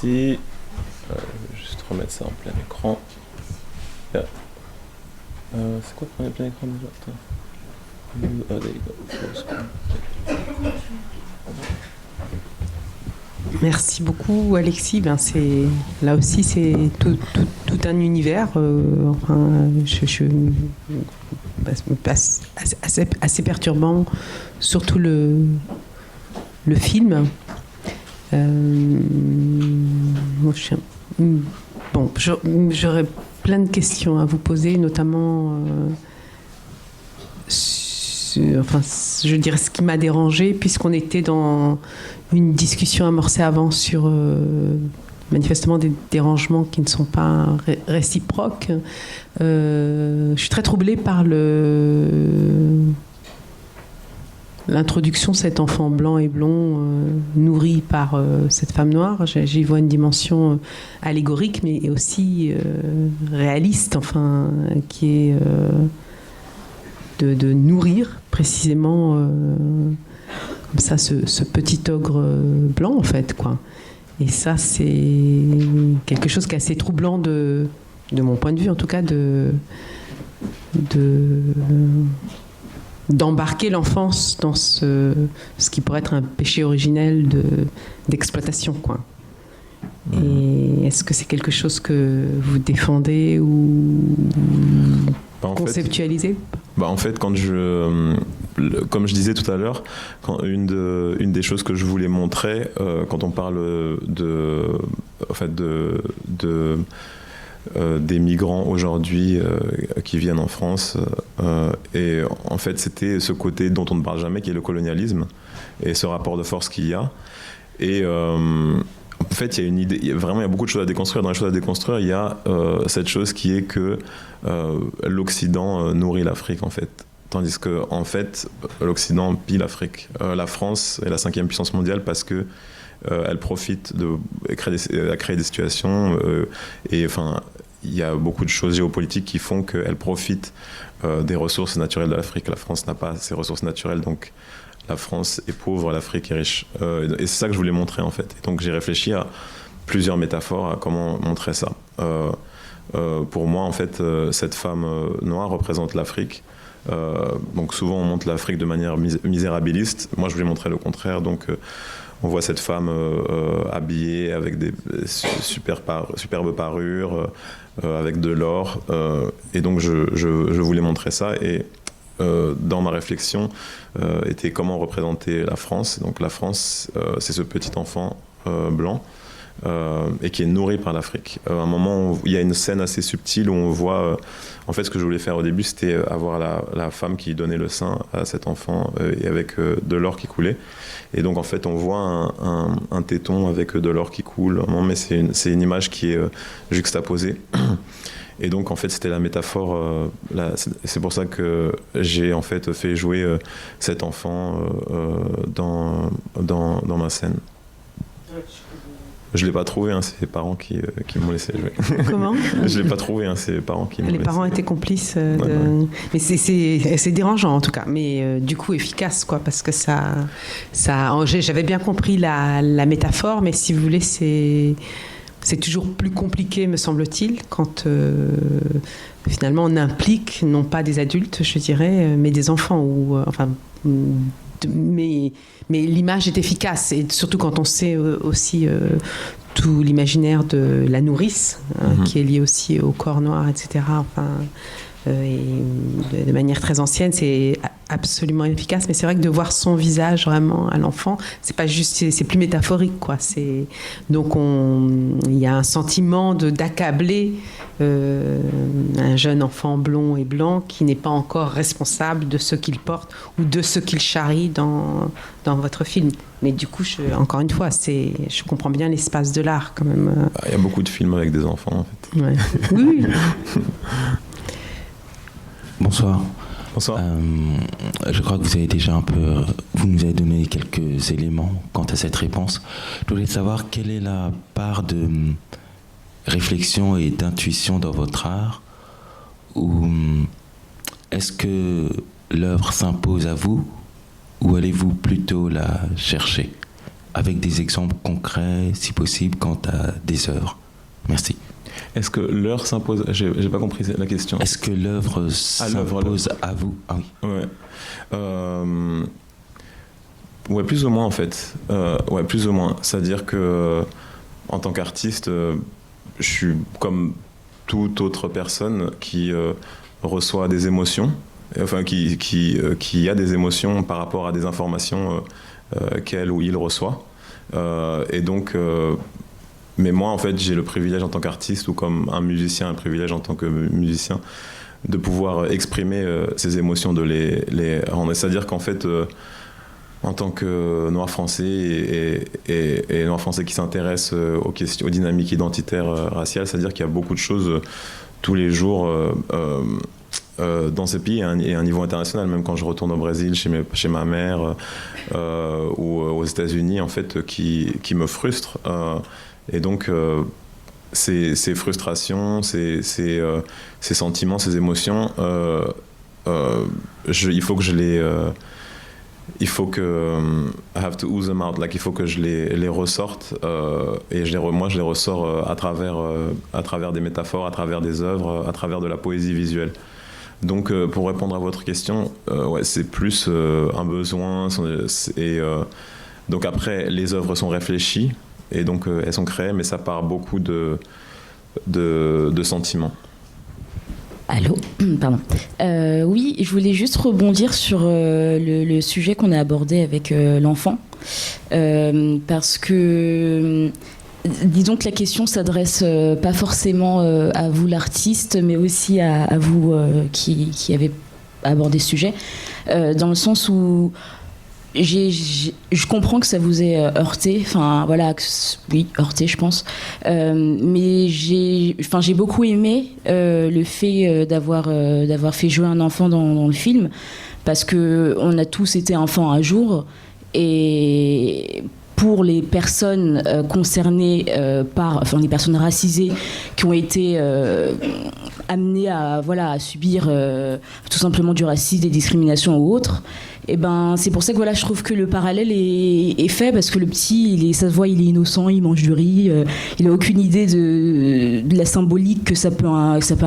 merci. Je vais juste remettre ça en plein écran. C'est quoi le plein écran déjà? There you go. Merci beaucoup Alexis. Là aussi c'est tout un univers. Assez perturbant, surtout le film. J'aurais plein de questions à vous poser, notamment je dirais ce qui m'a dérangé, puisqu'on était dans une discussion amorcée avant sur manifestement des dérangements qui ne sont pas réciproques. Je suis très troublée par l'introduction de cet enfant blanc et blond nourri par cette femme noire. J'y vois une dimension allégorique, mais aussi réaliste, qui est de nourrir précisément comme ça ce petit ogre blanc, en fait, quoi. Et ça, c'est quelque chose qui est assez troublant de mon point de vue, en tout cas, d'embarquer l'enfance dans ce qui pourrait être un péché originel d'exploitation, quoi. Et est-ce que c'est quelque chose que vous défendez ou conceptualisez? En fait, comme je disais tout à l'heure, une des choses que je voulais montrer quand on parle des migrants aujourd'hui qui viennent en France, et en fait c'était ce côté dont on ne parle jamais, qui est le colonialisme et ce rapport de force qu'il y a. Et en fait, il y a une idée, il y a beaucoup de choses à déconstruire. Dans les choses à déconstruire, il y a cette chose qui est que l'Occident nourrit l'Afrique, en fait. Tandis que, en fait, l'Occident pille l'Afrique. La France est la 5e puissance mondiale parce que elle profite à créer des situations et il y a beaucoup de choses géopolitiques qui font qu'elle profite des ressources naturelles de l'Afrique. La France n'a pas ces ressources naturelles, donc la France est pauvre, l'Afrique est riche. Et c'est ça que je voulais montrer, en fait. Et donc j'ai réfléchi à plusieurs métaphores à comment montrer ça. Pour moi, en fait, cette femme noire représente l'Afrique. Donc souvent on montre l'Afrique de manière misérabiliste. Moi je voulais montrer le contraire. Donc on voit cette femme habillée avec des superbes parures, avec de l'or. Et donc je voulais montrer ça. Et dans ma réflexion était comment représenter la France. Donc la France, c'est ce petit enfant blanc et qui est nourri par l'Afrique. À un moment où il y a une scène assez subtile où on voit, en fait ce que je voulais faire au début c'était avoir la femme qui donnait le sein à cet enfant et avec de l'or qui coulait. Et donc en fait on voit un téton avec de l'or qui coule, mais c'est une image qui est juxtaposée. Et donc en fait c'était la métaphore, c'est pour ça que j'ai en fait fait jouer cet enfant dans ma scène. Je ne l'ai pas trouvé, c'est les parents qui m'ont laissé jouer. Comment? Je ne l'ai pas trouvé, c'est les parents qui m'ont laissé. Les parents étaient complices. Mais c'est dérangeant en tout cas, mais du coup efficace, quoi, parce que ça j'avais bien compris la métaphore, mais si vous voulez, c'est toujours plus compliqué, me semble-t-il, quand finalement on implique non pas des adultes, je dirais, mais des enfants, mais l'image est efficace, et surtout quand on sait aussi tout l'imaginaire de la nourrice, qui est lié aussi au corps noir, etc. Et de manière très ancienne, c'est absolument efficace. Mais c'est vrai que de voir son visage vraiment à l'enfant, c'est pas juste, c'est plus métaphorique, quoi. Donc il y a un sentiment d'accabler un jeune enfant blond et blanc qui n'est pas encore responsable de ce qu'il porte ou de ce qu'il charrie dans votre film. Mais du coup, encore une fois, je comprends bien l'espace de l'art quand même. Il y a beaucoup de films avec des enfants, en fait. Ouais. Oui. Bonsoir. Bonsoir. Je crois que vous avez déjà vous nous avez donné quelques éléments quant à cette réponse. Je voulais savoir quelle est la part de réflexion et d'intuition dans votre art, ou est-ce que l'œuvre s'impose à vous, ou allez-vous plutôt la chercher? avec des exemples concrets, si possible, quant à des œuvres. Merci. Est-ce que l'œuvre s'impose? J'ai pas compris la question. Est-ce que l'œuvre s'impose à vous? Ah oui. Ouais. Ouais, plus ou moins en fait. Ouais, plus ou moins. C'est-à-dire que en tant qu'artiste, je suis comme toute autre personne qui reçoit des émotions, enfin qui a des émotions par rapport à des informations qu'elle ou il reçoit. Et donc, mais moi en fait, j'ai le privilège en tant qu'artiste ou comme un musicien, un privilège en tant que musicien de pouvoir exprimer ces émotions, de les rendre. C'est-à-dire qu'en fait, en tant que noir français et noir français qui s'intéresse aux dynamiques identitaires raciales, c'est-à-dire qu'il y a beaucoup de choses tous les jours dans ces pays et à un niveau international. Même quand je retourne au Brésil chez ma mère ou aux États-Unis, en fait, qui me frustrent. Et donc, ces frustrations, ces sentiments, ces émotions, il faut que je les... il faut que I have to ooze them out, il faut que je les ressorte et moi je les ressors à travers des métaphores, à travers des œuvres, à travers de la poésie visuelle. Donc pour répondre à votre question, ouais, c'est plus un besoin et donc après les œuvres sont réfléchies et donc elles sont créées, mais ça part beaucoup de sentiments. Allô, pardon. Oui, je voulais juste rebondir sur le sujet qu'on a abordé avec l'enfant, parce que disons que la question s'adresse pas forcément à vous l'artiste, mais aussi à vous qui avez abordé ce sujet, dans le sens où je comprends que ça vous ait heurté, enfin voilà, oui, heurté je pense, mais j'ai beaucoup aimé le fait d'avoir fait jouer un enfant dans le film, parce que on a tous été enfants un jour, et pour les personnes concernées les personnes racisées qui ont été amenées à subir tout simplement du racisme, des discriminations ou autres, et c'est pour ça que je trouve que le parallèle est fait, parce que le petit, ça se voit, il est innocent, il mange du riz, il n'a aucune idée de la symbolique que ça peut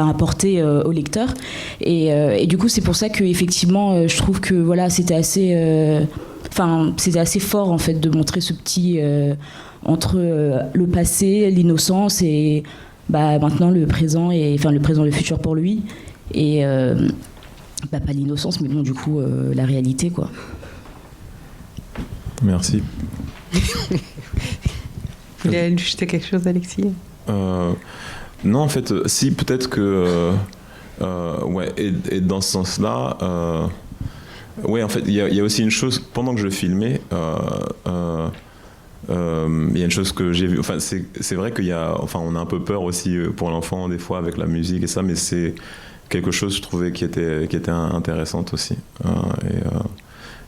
apporter au lecteur, et du coup c'est pour ça que effectivement je trouve que c'était assez c'était assez fort en fait de montrer ce petit entre le passé, l'innocence et maintenant le présent, le futur pour lui, et pas l'innocence, mais bon, du coup la réalité, quoi. Merci. Vous voulez ajouter quelque chose, Alexis? Non, en fait, si, peut-être que ouais, et dans ce sens-là, ouais, en fait, il y a aussi une chose, pendant que je filmais, il y a une chose que j'ai vue, c'est vrai qu'il y a, on a un peu peur aussi pour l'enfant des fois avec la musique et ça, mais c'est quelque chose, je trouvais, qui était intéressante aussi.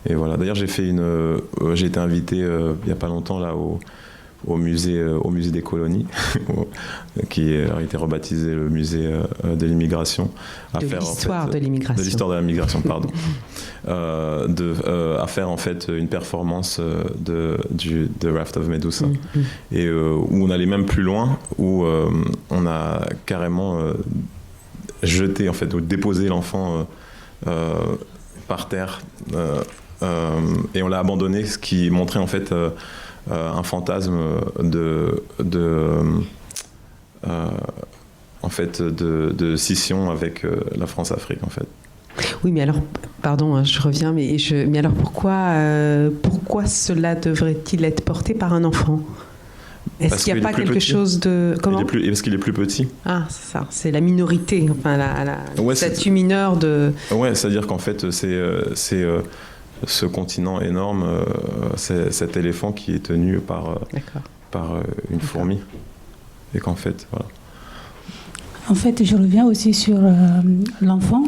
Et voilà. D'ailleurs, j'ai été invité il n'y a pas longtemps là au musée des colonies, qui a été rebaptisé le musée de l'immigration. De l'histoire de l'immigration. De l'histoire de la migration, pardon. À faire en fait une performance de Raft of Medusa, et où on allait même plus loin, où on a carrément jeté en fait, ou déposé l'enfant par terre, et on l'a abandonné, ce qui montrait en fait un fantasme de scission avec la France-Afrique en fait. Oui, mais alors, pardon, je reviens, mais alors pourquoi cela devrait-il être porté par un enfant? Est-ce qu'il n'y a pas quelque chose de... Comment? Parce qu'il est plus petit. Ah, c'est ça, c'est la minorité, ouais, statut mineur de... Ouais, c'est-à-dire qu'en fait, c'est ce continent énorme, cet éléphant qui est tenu par une fourmi. Et qu'en fait, voilà. En fait, je reviens aussi sur l'enfant.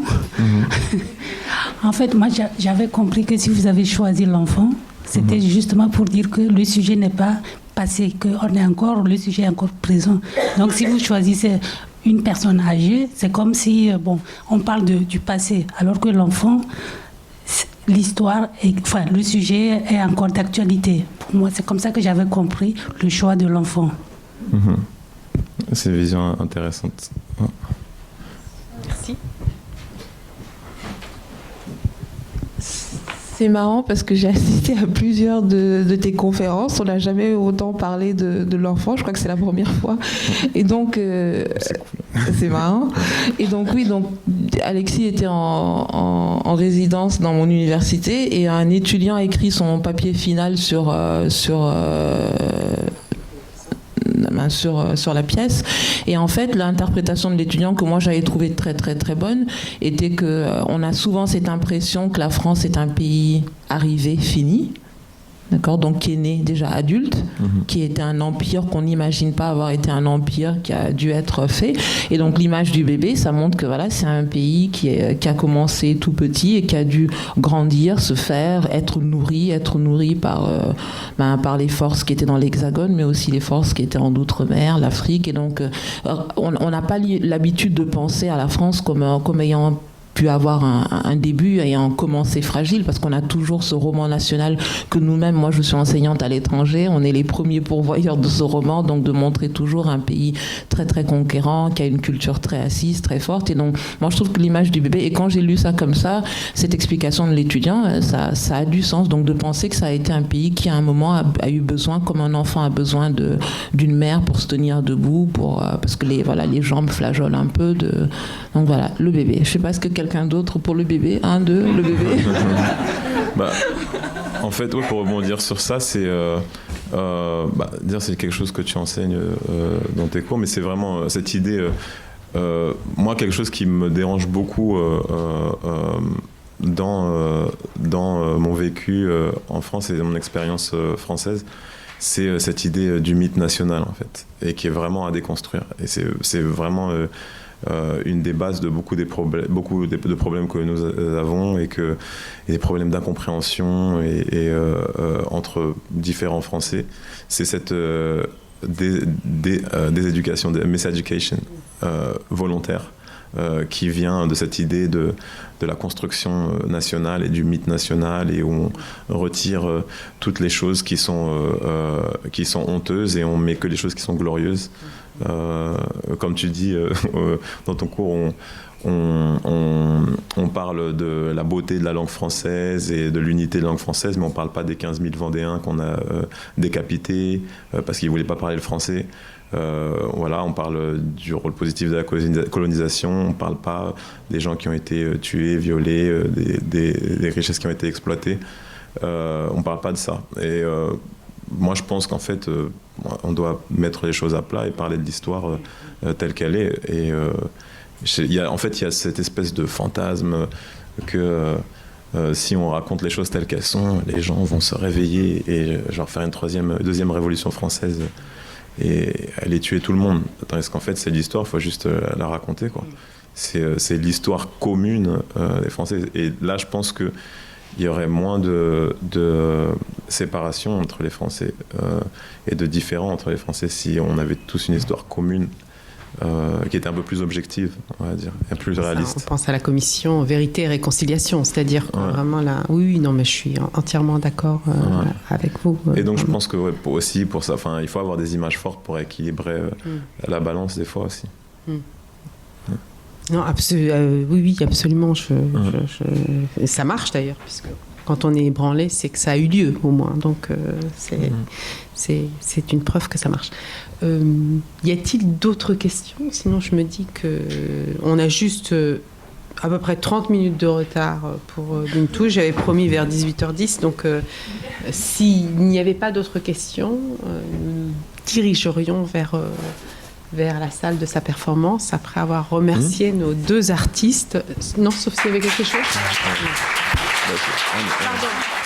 En fait, moi, j'avais compris que si vous avez choisi l'enfant, c'était justement pour dire que le sujet n'est pas passé, que le sujet est encore présent. Donc, si vous choisissez une personne âgée, c'est comme si, on parle du passé, alors que l'enfant, l'histoire, enfin le sujet est encore d'actualité. Pour moi, c'est comme ça que j'avais compris le choix de l'enfant. C'est une vision intéressante. Merci. C'est marrant parce que j'ai assisté à plusieurs de tes conférences. On n'a jamais autant parlé de l'enfant. Je crois que c'est la première fois. Et donc, c'est marrant. Et donc, oui, donc, Alexis était en résidence dans mon université et un étudiant a écrit son papier final sur la pièce, et en fait l'interprétation de l'étudiant que moi j'avais trouvé très très très bonne était que on a souvent cette impression que la France est un pays arrivé, fini, d'accord, donc qui est né déjà adulte, qui était un empire qu'on n'imagine pas avoir été un empire qui a dû être fait, et donc l'image du bébé, ça montre que voilà, c'est un pays qui a commencé tout petit et qui a dû grandir, se faire, être nourri par les forces qui étaient dans l'Hexagone, mais aussi les forces qui étaient en Outre-mer, l'Afrique, et donc on n'a pas l'habitude de penser à la France comme ayant pu avoir un début ayant commencé fragile, parce qu'on a toujours ce roman national que nous-mêmes, moi je suis enseignante à l'étranger, on est les premiers pourvoyeurs de ce roman, donc de montrer toujours un pays très très conquérant, qui a une culture très assise, très forte, et donc moi je trouve que l'image du bébé, et quand j'ai lu ça comme ça, cette explication de l'étudiant, ça a du sens, donc de penser que ça a été un pays qui à un moment a eu besoin, comme un enfant a besoin d'une mère pour se tenir debout, parce que les jambes flageolent un peu, donc voilà, le bébé. Je sais pas ce que quelqu'un d'autre pour le bébé, le bébé. En fait, pour rebondir sur ça, c'est c'est quelque chose que tu enseignes dans tes cours, mais c'est vraiment cette idée. Moi, quelque chose qui me dérange beaucoup dans mon vécu en France et mon expérience française, c'est cette idée du mythe national, en fait, et qui est vraiment à déconstruire. Et c'est vraiment une des bases de beaucoup de problèmes que nous avons, et des problèmes d'incompréhension et entre différents Français. C'est cette déséducation, miseducation volontaire, qui vient de cette idée de la construction nationale et du mythe national, et où on retire toutes les choses qui sont honteuses, et on met que les choses qui sont glorieuses. Comme tu dis dans ton cours, on parle de la beauté de la langue française et de l'unité de la langue française, mais on ne parle pas des 15 000 Vendéens qu'on a décapités parce qu'ils ne voulaient pas parler le français. On parle du rôle positif de la colonisation, on ne parle pas des gens qui ont été tués, violés, des richesses qui ont été exploitées. On ne parle pas de ça. Et moi, je pense qu'en fait, on doit mettre les choses à plat et parler de l'histoire telle qu'elle est. Et il y a cette espèce de fantasme que si on raconte les choses telles qu'elles sont, les gens vont se réveiller et faire une deuxième révolution française et aller tuer tout le monde. Tandis qu'en fait, c'est l'histoire, il faut juste la raconter, quoi. C'est l'histoire commune des Français. Et là, je pense que il y aurait moins de séparation entre les Français et de différends entre les Français si on avait tous une histoire commune qui était un peu plus objective, on va dire, et plus réaliste. On pense à la commission Vérité et Réconciliation, c'est-à-dire vraiment là. Oui, non, mais je suis entièrement d'accord avec vous. Et donc je pense que aussi pour ça, il faut avoir des images fortes pour équilibrer la balance des fois aussi. Non, oui, absolument. Ça marche d'ailleurs, puisque quand on est ébranlé, c'est que ça a eu lieu au moins. Donc c'est une preuve que ça marche. Y a-t-il d'autres questions ? Sinon, je me dis qu'on a juste à peu près 30 minutes de retard pour Bintou. J'avais promis vers 18h10. Donc s'il n'y avait pas d'autres questions, nous dirigerions vers la salle de sa performance, après avoir remercié nos deux artistes. Non, sauf s'il y avait quelque chose. Pardon.